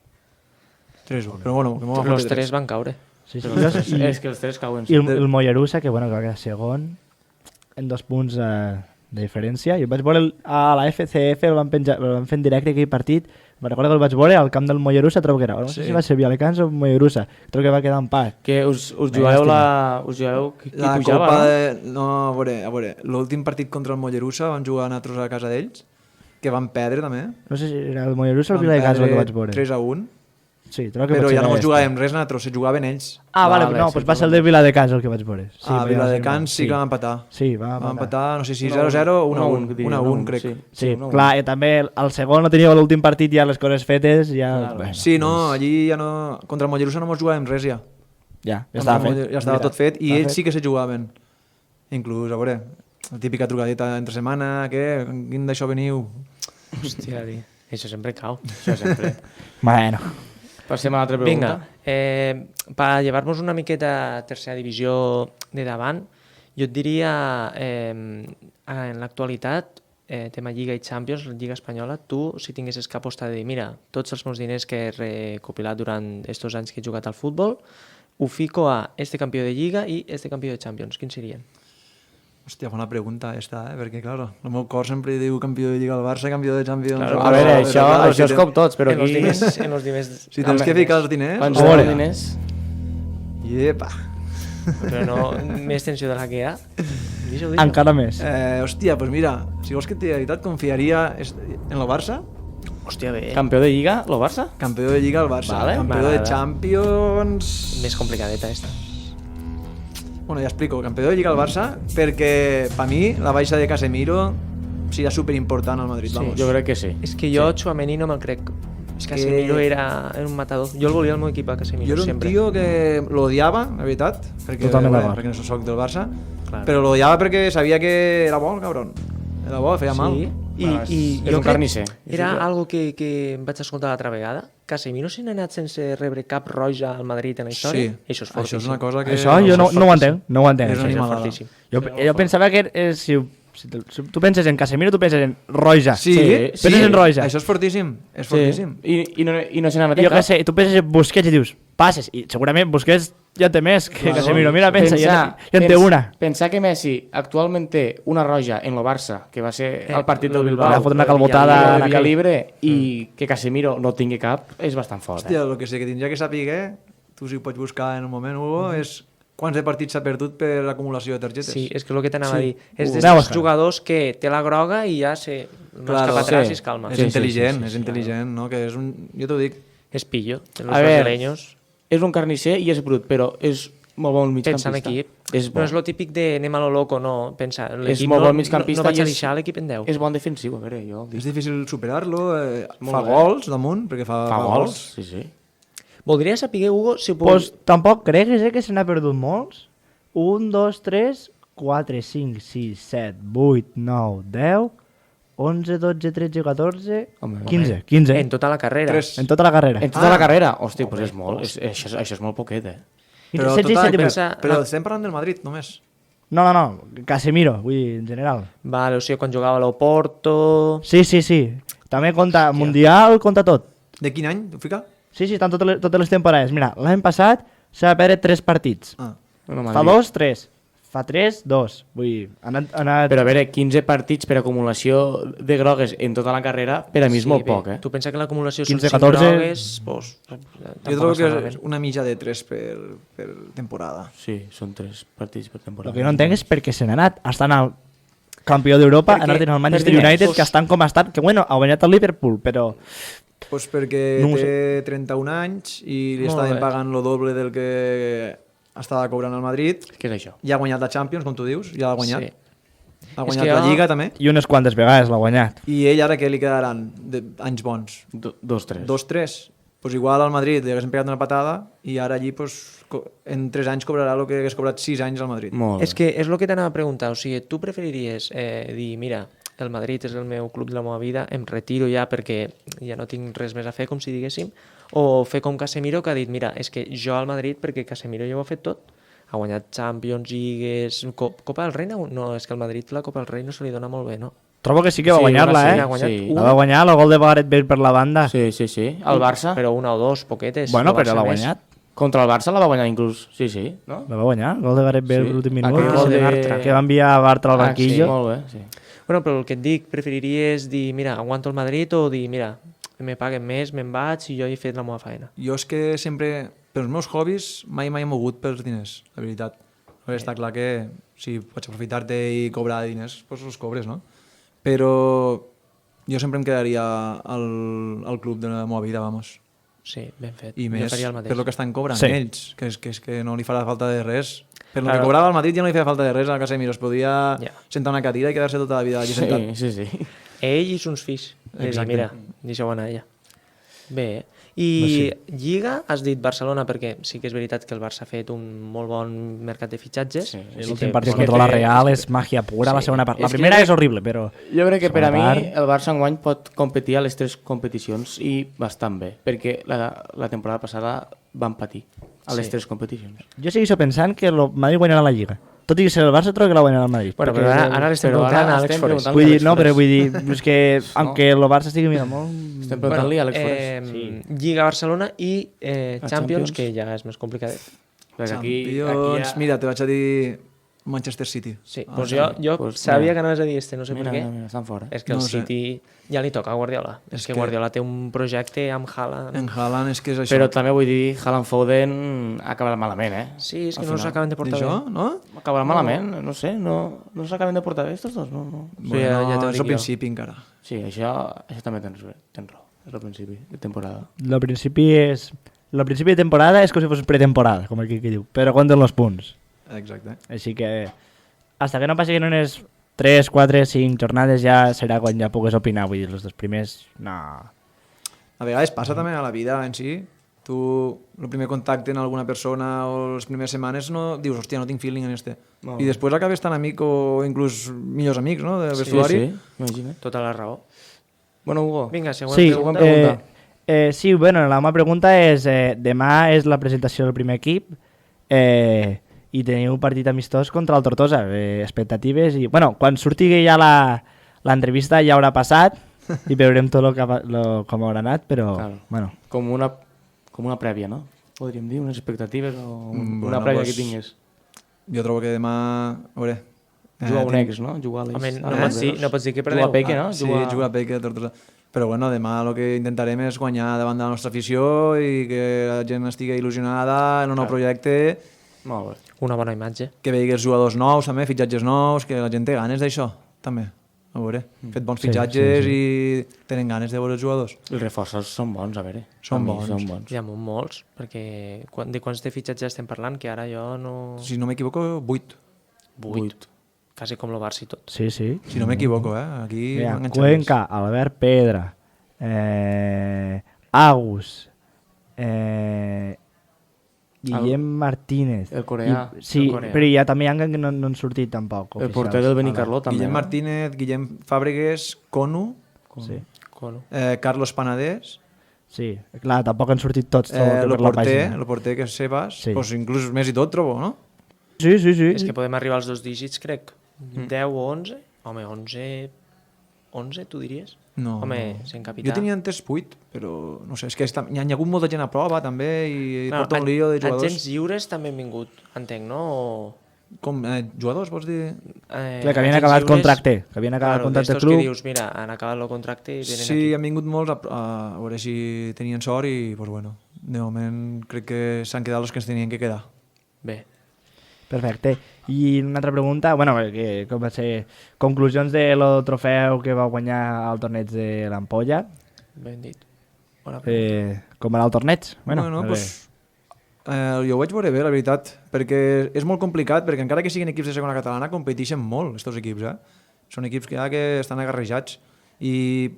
3-1. Però bueno, que mos va Los fotre 3. tres van caure. Sí, sí. És que els tres cauen. I el Mollerussa, que, bueno, que va quedar segon, en 2 punts de diferència. Jo vaig veure a la FCF, el van fer en directe aquell partit. Me'n recordo que el vaig veure al camp del Mollerussa, trobo que era. No sé si va ser Viladecans o Mollerussa. Trobo que va quedar en pas. Que us jugueu qui La pujava, Copa no? de... No, a veure, l'últim partit contra el Mollerussa vam jugar nosaltres a casa d'ells, que van perdre també. No sé si era el Mollerussa o el Viladecans el que vaig veure. 3-1, Sí, trobo que però pot ja ser no mos este. jugàvem res nosaltres, se jugaven ells. Ah, vale, Vale, no, sí, doncs va ser el de Viladecans el que vaig veure. Sí, A va Viladecans ser- sí que van empatar. Sí, va Van empatar. empatar, no sé si 0-0 o 1-1. 1-1, crec. Sí, clar, i també el segon no tenia l'últim partit ja les coses fetes, ja... Claro. Bueno, Sí, no, allí ja no... Contra el Mollerussa no mos jugàvem res ja. ja Contra estava el fet. Molle- Ja estava tot fet i Estava ells fet. sí que se jugaven. Inclús, a veure, la típica trucadeta entre setmana, què? Quin d'això veniu? Hòstia, això sempre cau. Això sempre. Bueno, Passem a l'altra pregunta. Vinga, per llevar-nos una miqueta a tercera divisió de davant, jo et diria, en l'actualitat, tema Lliga i Champions, Lliga Espanyola, tu, si tinguessis que apostar de dir, mira, tots els meus diners que he recopilat durant aquests anys que he jugat al futbol, ho fico a este campió de Lliga i este campió de Champions. Quins serien? Hòstia, bona pregunta esta, perquè, claro, el meu cor sempre diu campió de Lliga al Barça, campió de Champions... Claro, A veure, això és com tots, però En els aquí... diners, en els diners... Si tens que ficar els diners... Quan A són veure. diners... Iepa! Però no més tensió de la que hi ha. Deixa-ho. encara més. Hòstia, doncs mira, si vols que et digui la veritat, confiaria en el Barça, Hòstia, bé. Campió de Lliga, el Barça? campió de Lliga al Barça, Vale, campió de m'agrada. Champions... Més complicadeta, esta. Bueno, ja explico, campió de Lliga al Barça, perquè per mi la baixa de Casemiro serà superimportant al Madrid, Sí, vamos. jo crec que sí. És que jo Tchouaméni no me'l crec. Casemiro era un matador. Jo el volia al meu equip, a Casemiro, Jo era un sempre. tio que l'odiava, la veritat, perquè, Totalment d'acord. perquè no soc del Barça, Clar. però l'odiava perquè sabia que era bo, el cabron. Era bo, feia mal. Sí, Bueno, i és jo un crec carnisser. era Sí, sí. algo que em vaig escoltar l'altra vegada. Casemiro se n'ha anat sense rebre cap roja al Madrid en la història. Sí, Això és fortíssim. això és una cosa que... Això jo no ho entenc, no ho entenc. És això. una és animalada. fortíssim. Jo pensava que si tu penses en Casemiro, tu penses en roja. Sí, Penses en roja. Això és fortíssim, és fortíssim. I no se n'ha Jo què sé, tu penses en Busquets i dius, passes, i segurament Busquets ja té més que Claro. Casemiro. Mira, pensa, ja en té una. Pensar que Messi actualment té una roja en el Barça, que va ser el partit del Bilbao, Va fotre una calbotada de en Villa aquell. Libre, i que Casemiro no tingui cap, és bastant fort. Hòstia, el que sé que tindria que saber, tu si ho pots buscar en un moment, Hugo, és quants de partits s'ha perdut per l'acumulació de targetes. Sí, és que és el que t'anava a Sí. dir. És Aneu a dels buscar. jugadors que té la groga i ja se Claro, cap atrás sí. i es calma. És Sí, intel·ligent, sí, és intel·ligent, no? Que és un... Jo t'ho dic. És pillo. De los A veure, brasileños. És un carnisser i és brut, però és molt bon Pensa migcampista. en equip. És bo. No és lo típic de anem a lo loco, no. Pensa, l'equip molt no, bon migcampista no vaig i a és- deixar l'equip en 10. És bon defensiu, a veure, jo... És difícil superar-lo, Molt fa bé. gols damunt, perquè fa gols. Sí, sí. Voldria saber, Hugo, si Pues tampoc cregues que se n'ha perdut molts. 1, 2, 3, 4, 5, 6, 7, 8, 9, 10, 11, 12, 13, 14, Home, 15. 15. en tota la carrera. 3. En tota la carrera. En tota la carrera? Hòstia, doncs és molt. Això és molt poquet, eh? Però, 16, total, 17, pensa- però estem parlant del Madrid, només. No, Casemiro, vull dir, en general. Vale, o sigui, quan jugava a l'Oporto... Sí. També compta Mundial, compta tot. De quin any? Ho fica? Sí, estan totes les temporades. Mira, l'any passat s'ha de perdre 3 partits. Ah. Bueno, Fa 2, 3. Fa 3, 2. Vull dir, ha anat... Però a veure, 15 partits per acumulació de grogues en tota la carrera, per a mi és molt bé, poc, eh? Tu pensa que l'acumulació són 15, 5 14. grogues, pues, Jo tampoc trobo està que és malament. una mitja de 3 per temporada. Sí, són 3 partits per temporada. El que no entenc és perquè se n'ha anat. Estan al campió d'Europa, Perquè- anar al Manchester per diners, United, pues- que estan com estan, que bueno, ha guanyat el Liverpool, però... Pues perquè No ho té 31 anys i li Molt estaven bé. pagant lo doble del que estava cobrant al Madrid. Què és això? Ja ha guanyat la Champions, com tu dius, ja l'ha guanyat. Sí. Ha És guanyat que la jo- Lliga també. I unes quantes vegades l'ha guanyat. I ell ara què li quedaran? Anys bons? 2, 3. 2, 3? Pues igual al Madrid li haguessin pegat una patada i ara allí pues, en 3 anys cobrarà el que hagués cobrat 6 anys al Madrid. Molt bé. És que és el que t'anava a preguntar, o sigui, tu preferiries dir, mira, el Madrid és el meu club de la meva vida, em retiro ja perquè ja no tinc res més a fer, com si diguéssim, o fer com Casemiro, que ha dit, mira, és que jo al Madrid, perquè Casemiro ja ho ha fet tot, ha guanyat Champions, Lligues, Copa del Rei, no, és que al Madrid la Copa del Rei no se li dona molt bé, no? Trobo que sí que va Sí, guanyar-la, una sí, eh? Ha guanyat Sí. una, La va guanyar, el gol de Gareth Bale per la banda. Sí. El Barça, però una o dos, poquetes. Bueno, el però Barça l'ha més. guanyat. contra el Barça la va guanyar inclús. Sí, no? La va guanyar, el gol de Gareth Bale Sí. l'últim Aquell minut. gol de de Bartra. Que va enviar a Bartra al Sí, banquillo. molt bé, sí. Bueno, però el que et dic, preferiries dir, mira, aguanto el Madrid o dir, mira, me paguen més, me'n vaig i jo he fet la meva feina. Jo és que sempre, pels meus hobbies, mai he mogut pels diners, la veritat. Però està clar que si pots aprofitar-te i cobrar diners, doncs els cobres, no? Però jo sempre em quedaria al club de la meva vida, vamos. Sí, ben fet. I Jo més faria el mateix. per lo que estan cobrant Sí. ells, que és que no li farà falta de res. Per lo Claro. que cobrava el Madrid ja no li feia falta de res a Casemiro, es podia Ja. sentar una cadira i quedar-se tota la vida allí sentat. Sí. Ell i sos fills. Exacte. Exacte. Mira, deixeu anar ella. Bé, I Lliga, has dit Barcelona, perquè sí que és veritat que el Barça ha fet un molt bon mercat de fitxatges. Sí, L'últim partit contra la Real és màgia pura, la segona part. La És que primera jo és horrible, però... Jo crec que per a mi segona part- el Barça enguany pot competir a les 3 competicions i bastant bé, perquè la temporada passada van patir a les 3 competicions. Jo segueixo pensant que el Madrid guanyarà la Lliga. Tot i que ser el Barça, trobo que la guanyarà el Madrid. Bueno, Perquè però ara l'estem però preguntant ara a Àlex estem Forés. preguntant- Vull dir, Àlex no, però Forés. vull dir, és que aunque el Barça estigui mira, molt... Estem preguntant-li a Àlex Forés. Lliga Barcelona i La Champions, Champions. que ja és més complicat. Perquè Champions, ja... mira, te vaig a dir Manchester City. Sí, doncs jo Pues sabia mira. que anaves a dir este, no sé Mira, per què. mira, estan fora. És que el No ho sé. City ja li toca a Guardiola. És que Guardiola té un projecte amb Haaland. En Haaland és que és això. Però també vull dir, Haaland Foden acabarà malament, eh? Sí, és que Al no final. s'acaben de portar Això, bé. no? Acabarà malament, no sé, no s'acaben de portar bé estos dos, no. Bueno, ja t'ho és dic al jo. principi encara. Sí, això també tens raó, és el principi de temporada. Lo principi de temporada és com si fos pretemporada, com el que diu, però compten los punts. Exacte. Així que, hasta que no passin unes 3, 4, 5 jornades ja serà quan ja pugues opinar. Vull dir, els dos primers, no. A vegades passa també a la vida en si. Tu, el primer contacte amb alguna persona o les primeres setmanes no dius, hòstia, no tinc feeling en este. I després acabes tan amic o inclús millors amics, no?, del vestuari. Sí, imagina't. Tota la raó. Bueno, Hugo. Vinga, següent Sí, pregunta. sí, bueno, la meva pregunta és, demà és la presentació del primer equip i teniu un partit amistós contra el Tortosa. Expectatives i... Bueno, quan surti ja l'entrevista ja haurà passat i veurem tot com haurà anat, però... Claro. Bueno, Com una prèvia, no? Podríem dir, unes expectatives o una Bueno, prèvia pues, que tingues. Jo trobo que demà... A veure... Jugar a un ex, no? Jugar a l'Eix. Home, no pots dir que perdeu. Jugar a Peque, no? Sí, jugar a Peque, Tortosa. Però bueno, demà el que intentarem és guanyar davant de la nostra afició i que la gent estigui il·lusionada en un nou projecte, Molt bé. Una bona imatge. que vegi els jugadors nous també, fitxatges nous, que la gent té ganes d'això, també. A veure, fet bons fitxatges i tenen ganes de veure els jugadors. Els reforços són bons, a veure. Són A mi bons. Són bons. Hi ha molts, perquè de quants de fitxatges estem parlant, que ara jo no... Si no m'equivoco, 8. 8. Quasi com el Barça i tot. sí, sí. Si no m'equivoco, aquí Mira, m'enganxen Cuenca, Albert Pedra, Agus, Guillem Martínez. El coreà. Sí, El coreà. però ja també hi ha que no han sortit tampoc. El oficials. porter del Benicarló també. Guillem no? Martínez, Guillem Fàbregues, Conu, Sí, Cono. Carlos Panadés, sí. Clar, tampoc han sortit tots per la pàgina. el porter que és Sebas, Sí. pues inclús més i tot trobo, no? Sí, sí, sí. És que podem arribar als 2 dígits, crec. 10 o 11? Home, 11... 11, tu diries? No. Home, no. sent capità. Jo tenia entès 8, però no sé, és que hi ha hagut molta gent a prova també i Clar, porta un lío de agents jugadors. lliures també han vingut, entenc, no? O... Com, jugadors, vols dir? Clar, que havien agents acabat lliures, contracte, que havien acabat contracte d'estos club. que dius, mira, han acabat el contracte i venen Sí, aquí. han vingut molts a veure si tenien sort i, pues bueno, de moment crec que s'han quedat els que es tenien que quedar. Bé, Perfecte. I una altra pregunta, bueno, que com va ser conclusions de lo trofeu que va guanyar al torneig de l'Ampolla. ben dit. Bona pregunta. Com va anar el torneig? Bueno pues, jo ho vaig veure bé, la veritat, perquè és molt complicat, perquè encara que siguin equips de segona catalana, competeixen molt, estos equips, Són equips que estan agarrejats. I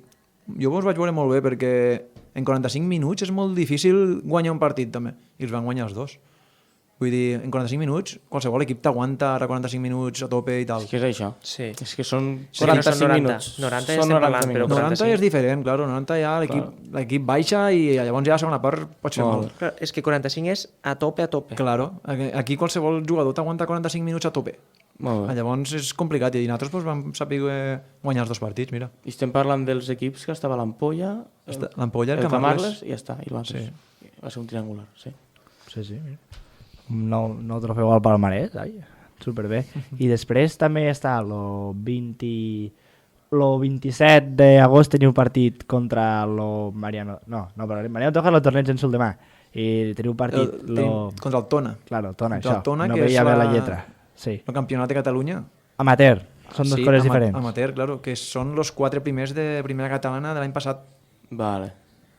jo us vaig veure molt bé, perquè en 45 minuts és molt difícil guanyar un partit, també, i els van guanyar els dos. Vull dir, en 45 minuts, qualsevol equip t'aguanta ara 45 minuts a tope i tal. És que és això. Sí. És que són Sí, no són 45 90. minuts. 90 ja Són estem parlant, però 90 45. és diferent, claro, 90 ja l'equip baixa i llavors ja la segona part pot ser Molt molt. Clar, és que 45 és a tope. Claro, aquí qualsevol jugador t'aguanta 45 minuts a tope. Molt bé. Llavors és complicat i nosaltres doncs, vam saber guanyar els dos partits, mira. I estem parlant dels equips que estava l'Ampolla, L'Ampolla, el el Camarles. Camarles i ja està. I l'altre va ser un triangular, sí. Sí, sí. Un nou trofeu al palmarès, superbé. I després també està el 27 d'agost teniu partit contra el Mariano... No, però el Mariano toca el torneig en sul demà. I teniu partit... Contra el Tona. Claro, el Tona, Contra això. el Tona, no que és veia bé la- la lletra. Sí. El campionat de Catalunya. Amateur. Són dues coses diferents. Amateur, claro, que són els 4 primers de primera catalana de l'any passat. Vale.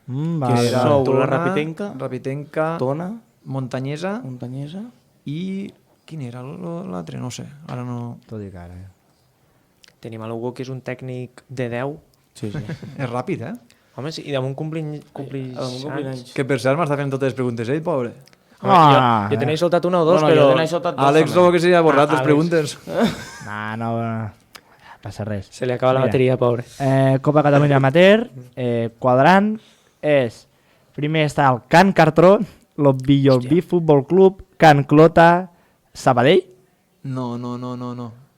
Vale, Que vale. sou Tona, la Rapitenca, Rapitenca, Tona, Montanyesa Muntanyesa... i... Quin era l'altre? No sé, ara no... Tot i que ara... Tenim a l'Hugo, que és un tècnic de 10. Sí, sí. És ràpid, Home, sí, i damunt complint anys. Que per cert m'està fent totes les preguntes, pobre. Home, jo tenia soltat una o dos, Bueno, però... jo tenia soltat dos, Àlex també. trobo que s'hi ha borrat les Àlex. preguntes. No passa res. Se li acaba la Mira. bateria, pobre. Copa Catalunya Amateur, quadrant és... Primer està el Can Cartró, el Villalbí Futbol Club, Can Clota, Sabadell. No.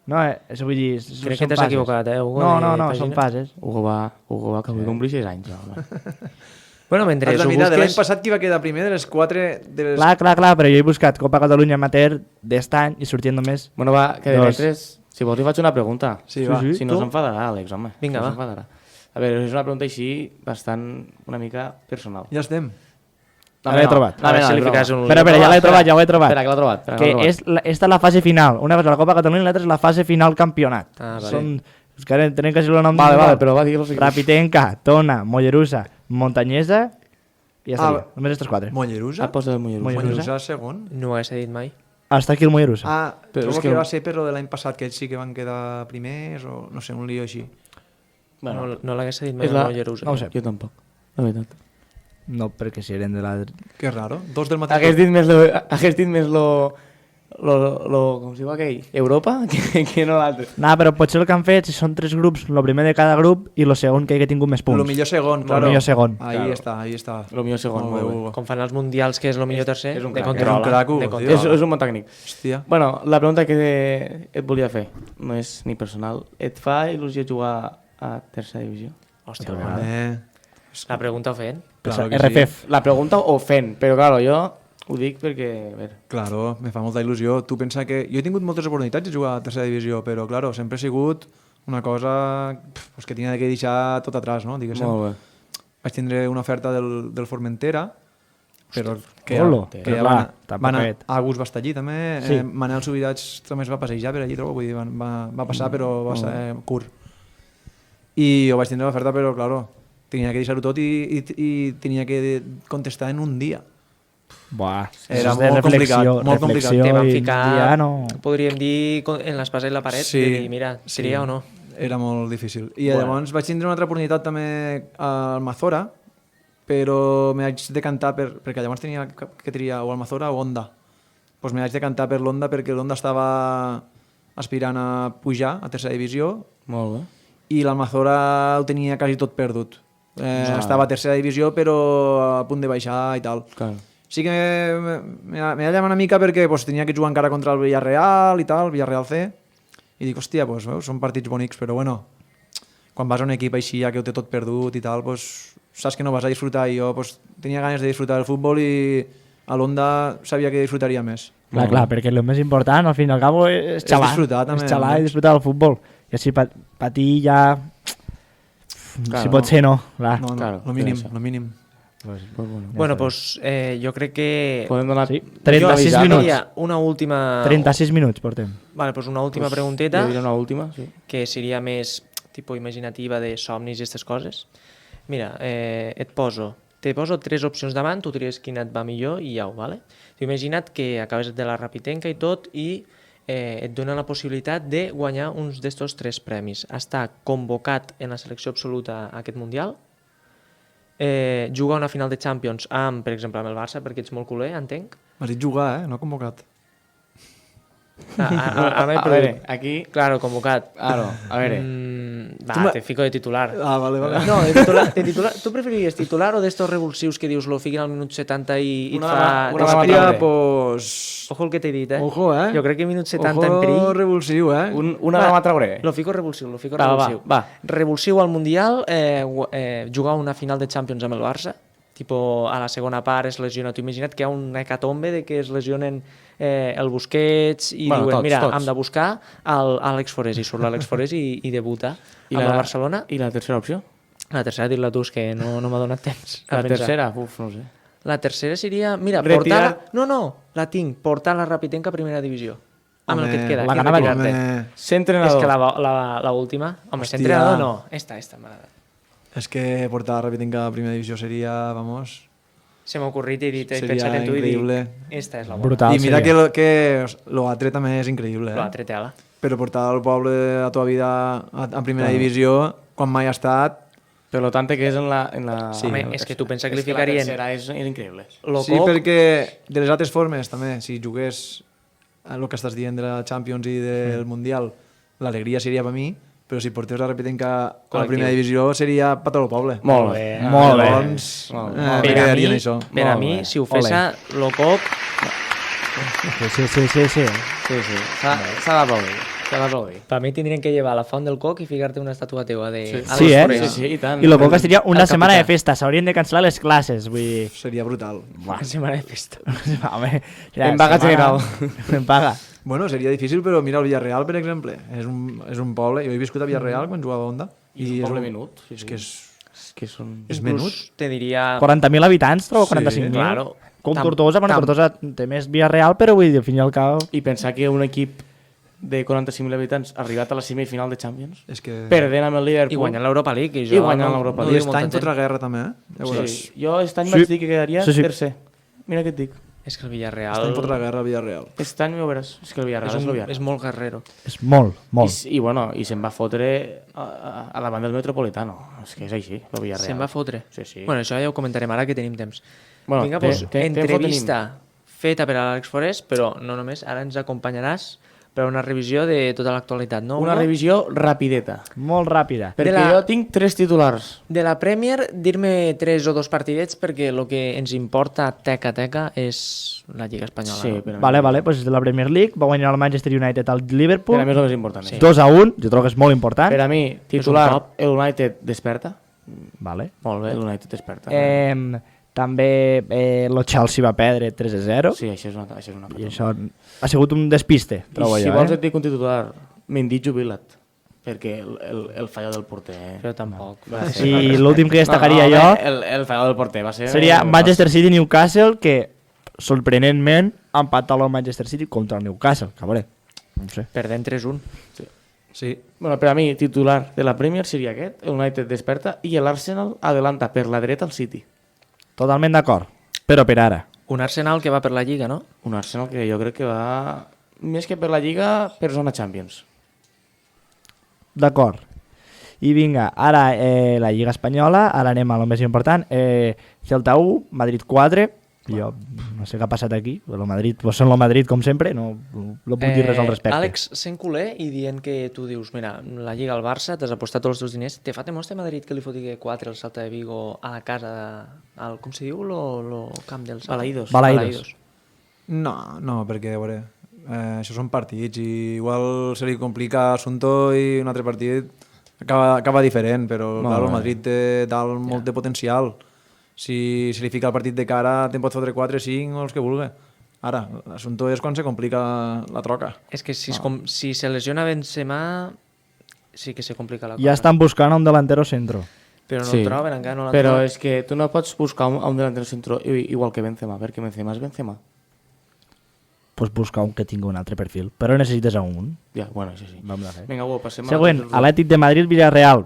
No, és, vull dir... Crec són que t'has fases. equivocat, Hugo. No, de són pàgina. fases. Hugo va que avui complir 6 anys. Home. Bueno, mentre Has de ho mirar, de l'any busques... passat qui va quedar primer de les 4... De les... Clar, però jo he buscat Copa Catalunya Amateur d'est any i sortint només... Bueno, va, que de Dos. metres... Si vols li faig una pregunta. Sí, va. sí. Si no Tu? s'enfadarà, Àlex, home. Vinga, no va. s'enfadarà. A veure, és una pregunta així bastant una mica personal. Ja estem. Ja l'he trobat. A veure si li fiques un... Espera, ja l'he trobat. Espera, que l'he trobat. Que esta és la fase final. Una cosa la Copa Catalunya i l'altra és la fase final campionat. Ah, vale. Són... És que ara tenen que ser el nom... Vale, però va dir-lo. Rapitenca, Tona, Mollerussa, Montanyesa i ja estaria. Només estos 4. Mollerusa? Ah, posa el Mollerussa. Mollerusa segon? No ho he dit mai. Està aquí el Mollerussa. Però és trobo que- que va ser per lo de l'any passat, que ells sí que van quedar primers, o no sé, un lío així. Bueno, No l'hagués dit mai és la... a Mollerussa. No ho sé. Jo tampoc, la veritat. No, perquè si eren de la... Que raro. Dos del mateix Hagués grup. dit més com es diu aquell? Europa? que no l'altre. No, però potser el que han fet si són 3 grups, el primer de cada grup i el segon que hagi tingut més punts. Lo millor segon, claro. millor segon. Ahí està. Lo millor segon, Molt bé, molt bé. Hugo. Com fan els mundials, que és el millor tercer, és un de crac, controla. és un crac, Hugo, de tio. controla. És un bon tècnic. Hòstia. Bueno, la pregunta que et volia fer no és ni personal. Et fa il·lusió jugar a tercera divisió? Hòstia, Home, la pregunta ho feien. claro que RFF. La pregunta o fent, però claro, jo ho dic perquè... A veure, Claro, me fa molta il·lusió. Tu pensa que... Jo he tingut moltes oportunitats de jugar a tercera divisió, però, claro, sempre ha sigut una cosa pues, que tenia que deixar tot atrás, no? Diguéssim. molt bé. Vaig tindre una oferta del Formentera, però que, Olo, que però ja clar, va anar... tampoc. Agus va estar allí també, Sí. Manel Subirats també es va passejar per allí, trobo, vull dir, va passar, però va ser curt. I jo vaig tindre l'oferta, però, claro, tenia que deixar-ho tot i tenia que contestar en un dia. Buah, Era això és de molt complicat, molt reflexió complicat. Te van i ficar, ja no... podríem dir, en l'espasa i la paret, Sí, de dir, mira, seria o no. Era molt difícil. I llavors vaig tindre una altra oportunitat també al Mazora, però me vaig decantar perquè llavors tenia que triar o al Mazora o Onda. Pues me vaig decantar per l'Onda perquè l'Onda estava aspirant a pujar a tercera divisió Molt bé. i l'Almazora ho tenia quasi tot perdut. Estava a tercera divisió però a punt de baixar i tal. Claro. Sí que me va llamar una mica perquè pues, tenia que jugar encara contra el Villarreal i tal, Villarreal C, i dic, hòstia, pues, veus, són partits bonics, però bueno, quan vas a un equip així ja que ho té tot perdut i tal, pues, saps que no vas a disfrutar i jo pues, tenia ganes de disfrutar del futbol i a l'Onda sabia que disfrutaria més. Clar, perquè el més important, al fin i al cabo, és xalar. disfrutar, també, És xalar no? i disfrutar del futbol. I així patir ja... Claro, si pot ser, no. Clar. No, Claro, lo mínim, això. lo mínim. Pues bueno. Bueno, pues jo crec que... Podem donar... Sí. Jo 36 avisaria minuts. una última... 36 minuts portem. Vale, pues una última Pues, pregunteta, Jo diria una última, sí. que seria més tipus imaginativa de somnis i aquestes coses. Mira, te poso 3 opcions davant, tu tries quina et va millor i ja ho, vale? T'ho imagina't que acabes de la Rapitenca i tot i et dona la possibilitat de guanyar uns d'estos 3 premis. Estar convocat en la selecció absoluta a aquest Mundial, jugar una final de Champions amb, per exemple, amb el Barça, perquè ets molt culer, entenc. M'has dit jugar, no convocat. A veure, aquí... Claro, convocat. Claro, a veure. Va, te fico de titular. Ah, vale, vale. No, de titular. Tu preferiries titular o d'estos revulsius que dius lo fiquen al minut 70 i et fa... una Hòstia, dama pues... Ojo el que t'he dit, Ojo, eh? Jo crec que minut 70 Ojo en perill... revulsiu, eh? Una dama trauré. Lo fico revulsiu, Va, revulsiu. va. Revulsiu al Mundial, jugar una final de Champions amb el Barça, tipo a la segona part es lesiona. T'ho imagina't que hi ha una hecatombe de que es lesionen el Busquets i Bueno, diuen, tots, mira, tots. hem de buscar l'Àlex Forés i surt l'Àlex Forés i debuta amb el Barcelona. I la tercera opció? La tercera, dir-la tu, és que no m'ha donat temps. a La pensar. tercera? Uf, no ho sé. La tercera seria, mira, Retirar- portar... No, la tinc, portar la Rapitenca a primera divisió. Amb el que et queda. la i ganava retirar-te. Ser És entrenador. que la última... Home, ser Hòstia. entrenador no. Esta, m'agrada. És que portar a Rapitenca a primera divisió seria, vamos... Se m'ha ocorrit i he dit, he Seria pensat en tu i dic, increïble. esta és la bona. Brutal. I mira seria. que l'altre també és increïble, L'altre tela. Però portar el poble a tua vida a primera divisió, quan mai ha estat... Per lo tant que és en la... Sí. Home, és que tu pensa que li la ficarien tercera és increïble. lo Sí, cop, perquè de les altres formes també, si jugués el que estàs dient de la Champions i del Mundial, l'alegria seria per mi, però si portés la Rapitenca a la Col·lectiu. primera divisió seria per tot el poble. Molt bé. Molt bé. Llavors, Molt me per a mi, quedaria en això. per a Molt mi, bé. si ho fessa lo cop, Sí. Sí. S'ha d'aplaudir. S'ha d'aplaudir. per mi tindrien que llevar a la font del coc i ficar-te una estàtua teua de... Àlex Sí, Forés. Sí, i tant. I el poc seria una El setmana capità. de festa, s'haurien de cancel·lar les classes, vull dir... Seria brutal. Una setmana de festa. Home, En vaga general. En paga. Bueno, seria difícil, però mira el Villarreal, per exemple. És un poble. Jo he viscut a Villarreal quan jugava a Onda. I és un poble menut. Sí, És que és... És que són... És menut. Te diria... 40.000 habitants, trobo, Sí, 45.000. claro. Com Tam- Tortosa, bueno, tam- Tortosa té més Villarreal, però vull dir, al fin i al cabo... I pensar que un equip de 45.000 habitants ha arribat a la semifinal de Champions, És que... perdent amb el Liverpool... I guanyant l'Europa League. I guanyant l'Europa I League. aquest any fotrà guerra també, eh? Ja veuràs. Sí. Jo aquest any Sí. vaig dir que quedaria Sí. tercer. Mira què et dic. És que el Villarreal... Està en fotre la guerra al Villarreal. Aquest any ho veuràs, és que el Villarreal és el Villarreal. És molt guerrero. És molt, molt. I se'n va fotre a davant del Metropolitano. És que és així, el Villarreal. Se'n va fotre. Sí, sí. Bueno, això ja ho comentarem ara que tenim temps. Bueno, Vinga, doncs, temps entrevista feta per a l'Àlex Forés, però no només, ara ens acompanyaràs per a una revisió de tota l'actualitat, no? Una revisió rapideta. Molt ràpida. Perquè jo tinc 3 titulars. De la Premier, dir-me 3 o 2 partidets, perquè el que ens importa teca és la Lliga Espanyola. Sí, no? per a mi. Vale, pues de la Premier League va guanyar el Manchester United al Liverpool. Per a mi és el més important. Sí. 2-1, jo trobo que és molt important. Per a mi, titular, el United desperta. Vale. Molt bé, el United desperta. També el Chelsea va perdre 3-0. Sí, això és una I això ha sigut un despiste, trobo I jo. si vols et dic un titular, Mendy jubilat. Perquè el fallo del porter... Però tampoc. I l'últim que destacaria jo El fallo del porter va ser... seria Manchester City-Newcastle, que sorprenentment ha empatat el Manchester City contra el Newcastle. Que a veure, no ho sé. Perdent 3-1. Sí. Bueno, per a mi, titular de la Premier seria aquest, el United desperta, i l'Arsenal adelanta per la dreta al City. Totalment d'acord, però per ara. Un Arsenal que va per la Lliga, no? Un Arsenal que jo crec que va, més que per la Lliga, per zona Champions. D'acord. I vinga, ara la Lliga Espanyola, ara anem a lo més important. Celta 1, Madrid 4. Jo no sé què ha passat aquí. El Madrid, pues són el Madrid com sempre, no puc dir res al respecte. Àlex, sent culer i dient que tu dius, mira, la Lliga al Barça, t'has apostat tots els teus diners, te fa temor este Madrid que li foti 4 al Celta de Vigo a la casa, com se diu, lo camp del Celta? Balaïdos. No, perquè, a veure, això són partits i igual se li complica a Assunto i un altre partit acaba diferent, però clar, el Madrid té molt de potencial. Si li fica el partit de cara, te'n pot fotre 4, 5 o els que vulgui. Ara, l'assumpte és quan se complica la troca. És que si se lesiona Benzema, sí que se complica la cosa. Ja estan buscant un delantero centro. Però no el troben, encara no l'han Però trobat. és que tu no pots buscar un delantero centro igual que Benzema, perquè Benzema és Benzema. Pues buscar un que tingui un altre perfil. Però necessites a un. Ja, bueno, això sí. Vam a fer. Vinga, passem Següent, Atlètic de Madrid-Villarreal.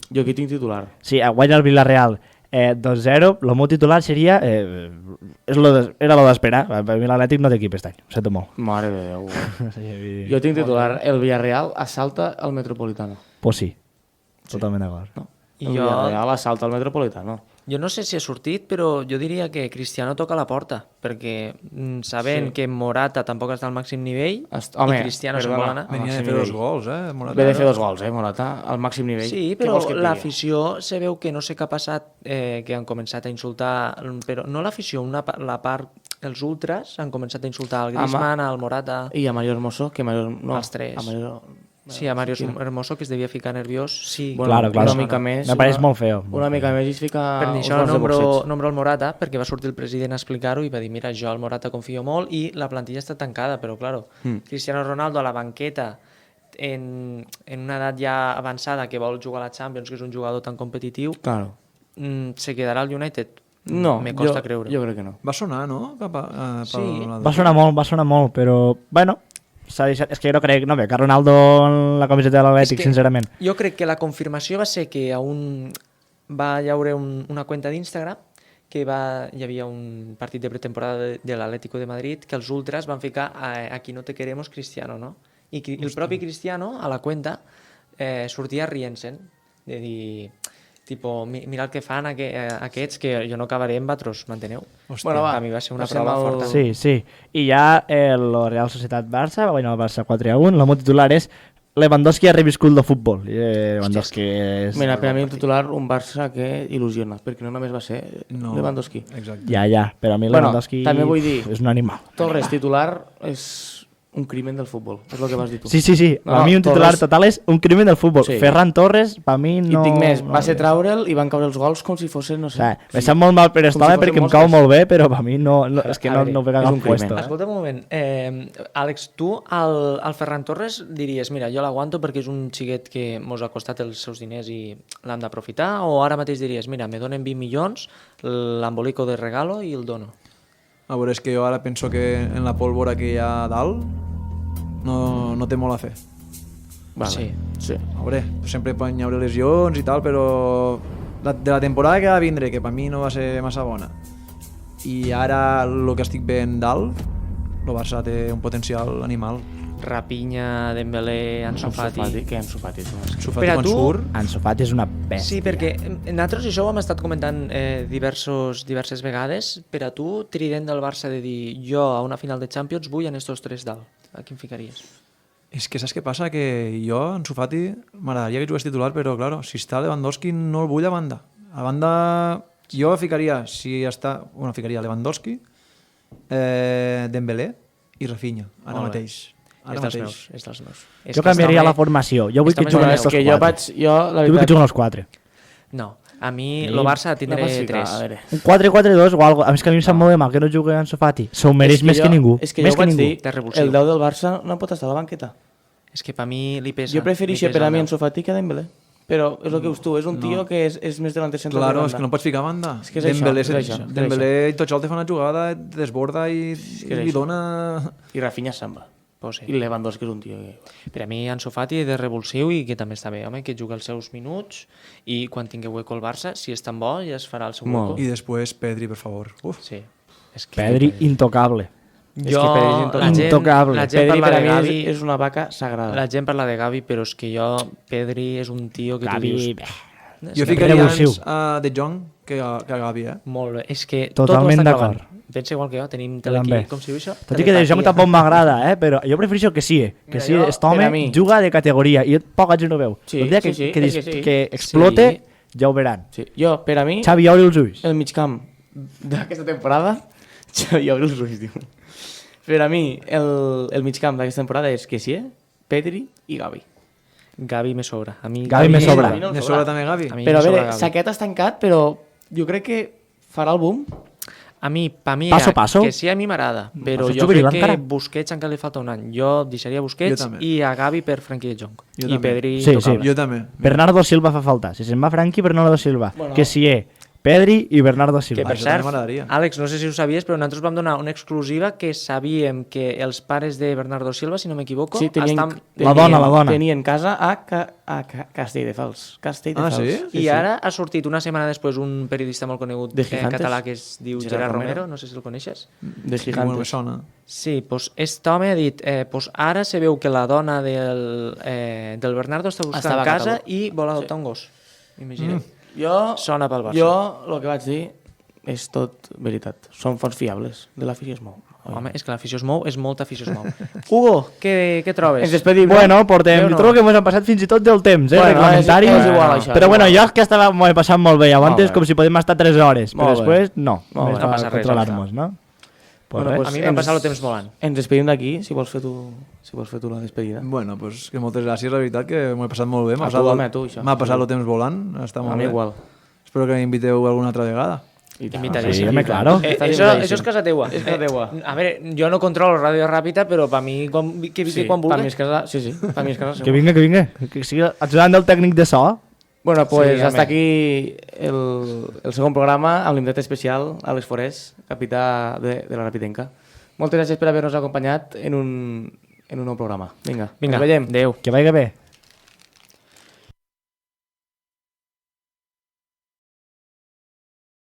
Jo aquí tinc titular. Sí, guanya el Villarreal 2-0. El meu titular seria... era lo d'esperar. Per mi l'Atlètic no té equip aquest any. Ho sento molt. Mare de Déu. Sí, Jo tinc titular. El Villarreal assalta el Metropolitano. pues sí. Totalment d'acord. No? I El jo- Villarreal assalta el Metropolitano. Jo no sé si ha sortit, però jo diria que Cristiano toca la porta, perquè sabent que Morata tampoc està al màxim nivell Home, i Cristiano se'n perdona, vol anar. Venia de màxim fer 2 nivell. gols, Morata. Ve de fer 2 gols, Morata, al màxim nivell. Sí, Què però vols que et digui? l'afició se veu que no sé què ha passat, que han començat a insultar, però no l'afició, la part, els ultras han començat a insultar al Griezmann, al Morata, I a Mario Hermoso, que Mario... No, Els tres. A Mario... sí, a Mario Hermoso, que es devia ficar nerviós, sí. Claro, claro. Una mica més... Me pareix molt feo. Una mica més i es fica... Per uns això gols de boxeig. nombro el Morata, perquè va sortir el president a explicar-ho i va dir, mira, jo al Morata confio molt i la plantilla està tancada, però claro, Cristiano Ronaldo a la banqueta en una edat ja avançada que vol jugar a la Champions, que és un jugador tan competitiu, Claro. Se quedarà al United? No, Me costa creure. Jo crec que no. Va sonar, no? Sí. Va sonar molt, però... Bueno, s'ha deixat... És que jo no crec... No, bé, que Ronaldo en la camiseta de l'Atlètic, sincerament. Jo crec que la confirmació va ser que va haure una cuenta d'Instagram que hi havia un partit de pretemporada de l'Atlético de Madrid que els ultras van ficar aquí no te queremos Cristiano, no? I el propi Cristiano a la cuenta sortia rient-se'n de dir tipo, mira el que fan aquests que jo no acabaré amb vosaltres, m'enteneu? Bueno, va, a mi va ser una passem prova al- forta. Sí, sí. I ja el Real Societat Barça va guanyar el Barça 4-1. El meu titular és Lewandowski ha reviscut el futbol. Lewandowski és... Mira, per a mi el titular, un Barça que il·lusiona, perquè no només va ser Lewandowski. Exacte. Ja, però a mi Bueno, Lewandowski també vull dir- és un animal. Torres, titular, és un crimen del futbol, és el que vas dir tu. Sí. No, A mi un titular Torres- total és un crimen del futbol. Sí. Ferran Torres, per mi I no... tinc més, no va ser traure'l i van caure els gols com si fossin, no sé... Me sap molt mal per Estome si perquè em fossin cau mosques. molt bé, però per mi no és que A no veure, pega és cap un crimen. puesto. Escolta un moment, Àlex, tu al Ferran Torres diries, mira, jo l'aguanto perquè és un xiquet que mos ha costat els seus diners i l'hem d'aprofitar, o ara mateix diries, mira, me donen 20 milions, l'embolico de regalo i el dono? A veure, és que jo ara penso que en la pólvora que hi ha a dalt no té molt a fer. Vale. Sí. A veure, sempre poden haver lesions i tal, però de la temporada que va vindre, que per mi no va ser massa bona, i ara el que estic veient dalt, el Barça té un potencial animal. Rafinha, Dembélé, Ansu Fati. Que Ansu Fati és una... Ansu Fati Per a quan tu- surt, Ansu Fati és una bèstia. Sí, perquè nosaltres això ho hem estat comentant diverses vegades. Per a tu, trident del Barça de dir jo a una final de Champions vull en estos tres dalt. A quin ficaries? és que saps què passa? Que jo, Ansu Fati, m'agradaria que jugués titular, però claro, si està Lewandowski no el vull a banda. A banda, jo ficaria, si està... Bueno, ficaria Lewandowski, Dembélé i Rafinha, ara Molt bé. mateix. És dels meus, és dels meus. És Jo que canviaria està la formació. Jo vull està que més juguen bé. estos que jo quatre. vaig... Jo, la Jo vull que veritat... juguen els quatre. No, a mi el Barça tindré tres. A veure. Un 4-4-2 o algo. A més que a mi em sap molt de mal que no jugui Ansu Fati. S'ho mereix més que ningú. És que Més jo que vaig ningú. dir, Té revulsiu. el 10 del Barça no pot estar a la banqueta. És que per mi li pesa. Jo prefereixo li pesa per a mi el Ansu Fati que a Dembélé. Però és el que dius tu, és un tio que és més delanter central Claro, de és que no banda. pots ficar a banda. És que és Dembélé, això, és això, és Dembélé i tot sol te fa una jugada, et desborda i que és li això. dona... I Rafinha sembla. Pues sí. I Lewandowski és un tio que... Per a mi Ansu Fati de revulsiu i que també està bé, home, que juga els seus minuts i quan tingui hueco el Barça, si és tan bo, ja es farà el seu Molt. hueco. I després Pedri, per favor. Uf. Sí. És que Pedri, intocable. jo, que Pedri és la gent, intocable. la gent Pedri parla per a de mi Gavi, és una vaca sagrada. la gent parla de Gavi, però és que jo, Pedri és un tio que Gavi, tu dius... bé. És Jo que ficaria revulsiu. abans a De Jong que a Gavi, eh? Molt bé, és que Totalment tot ho està d'acord. clavant. Pensa igual que jo, tenim Jo també. com si diu això? Tot i que De Jong tampoc m'agrada, però jo prefereixo que sí. Que Mira, sí, jo, aquest home per a mi- juga de categoria i poca gent ho veu. Sí, el dia sí, que, sí, que, és que sí. que explote, ja ho veran. Sí. Jo, per a mi, Xavi, obri els ulls. el migcamp d'aquesta temporada... Xavi, obre els ulls, diu. Per a mi, el migcamp d'aquesta temporada és Kessie, Pedri i Gavi. Gavi me sobra. A mi Gavi me sobra. A mi no em Me sobra. sobra també Gavi. A mi Però a me sobra veure, Gavi. Saquet està tancat, però jo crec que farà el boom. A mi, per mi, Passo, era passo. que sí, a mi m'agrada, però Passo jo juvenil crec que encara. Busquets encara li falta un any. Jo deixaria Busquets Jo també. i a Gavi per Frenkie de Jong. Jo I també. Pedri Sí, intocable. Jo també. Bernardo Silva fa falta. Si se'n va Franqui, Bernardo Silva. Bueno. Que sí, Pedri i Bernardo Que Silva. per Això també cert, m'agradaria. Àlex, no sé si ho sabies, però nosaltres vam donar una exclusiva que sabíem que els pares de Bernardo Silva, si no m'equivoco, Sí, estan... La dona. Tenien casa a Castelldefels. Castelldefels. Ah, sí? I ara ha sortit una setmana després un periodista molt conegut De Gigantes? català que es diu Gerard Romero, no sé si el coneixes. De Sí, bueno, me Gigantes. sona. Sí, doncs aquest home ha dit pues ara se veu que la dona del Bernardo està buscant Estava a casa Catalunya. i vol adoptar un gos. Imagina't. Jo, Sona pel Barça. jo, el que vaig dir és tot veritat. Són fonts fiables de l'afició es mou. Home, és que l'afició es mou, és molta afició es mou. Hugo, què trobes? Ens despedim. Bueno, portem, Déu no. jo trobo que ens han passat fins i tot del temps, Bueno, reglamentari. és igual, això, Però és bueno, igual. jo és que estava, m'ho he passat molt bé. Abans Molt bé. com si podem estar 3 hores, però Molt bé. després no. Molt Més bé. No per passa res, controlar-nos, no? Pues Bueno, res. pues A mi m'ha passat el temps volant. Ens despedim d'aquí, si vols fer tu la despedida. Bueno, pues que moltes gràcies, la veritat, que m'ho he passat molt bé. A tu, home, a tu, això. M'ha passat el temps volant, està molt A mi bé. igual. Espero que m'inviteu alguna altra vegada. Invitadíssim. Sí, home, claro. Això és casa teua. És casa teua. A veure, jo no controlo Ràdio Ràpita, però per mi que vingui quan per mi vulgui. és casa, sí, per mi és casa Que seva. vinga, que vinga. Que sigui ajudant del tècnic de so. Bueno, pues Sí, hasta home. aquí el segon programa amb l'invitat especial, Àlex Forés, capità de la Rapitenca. Moltes gràcies per haver-nos acompanyat en un nou programa. Vinga, Vinga, ens veiem. adéu. Que vagi bé.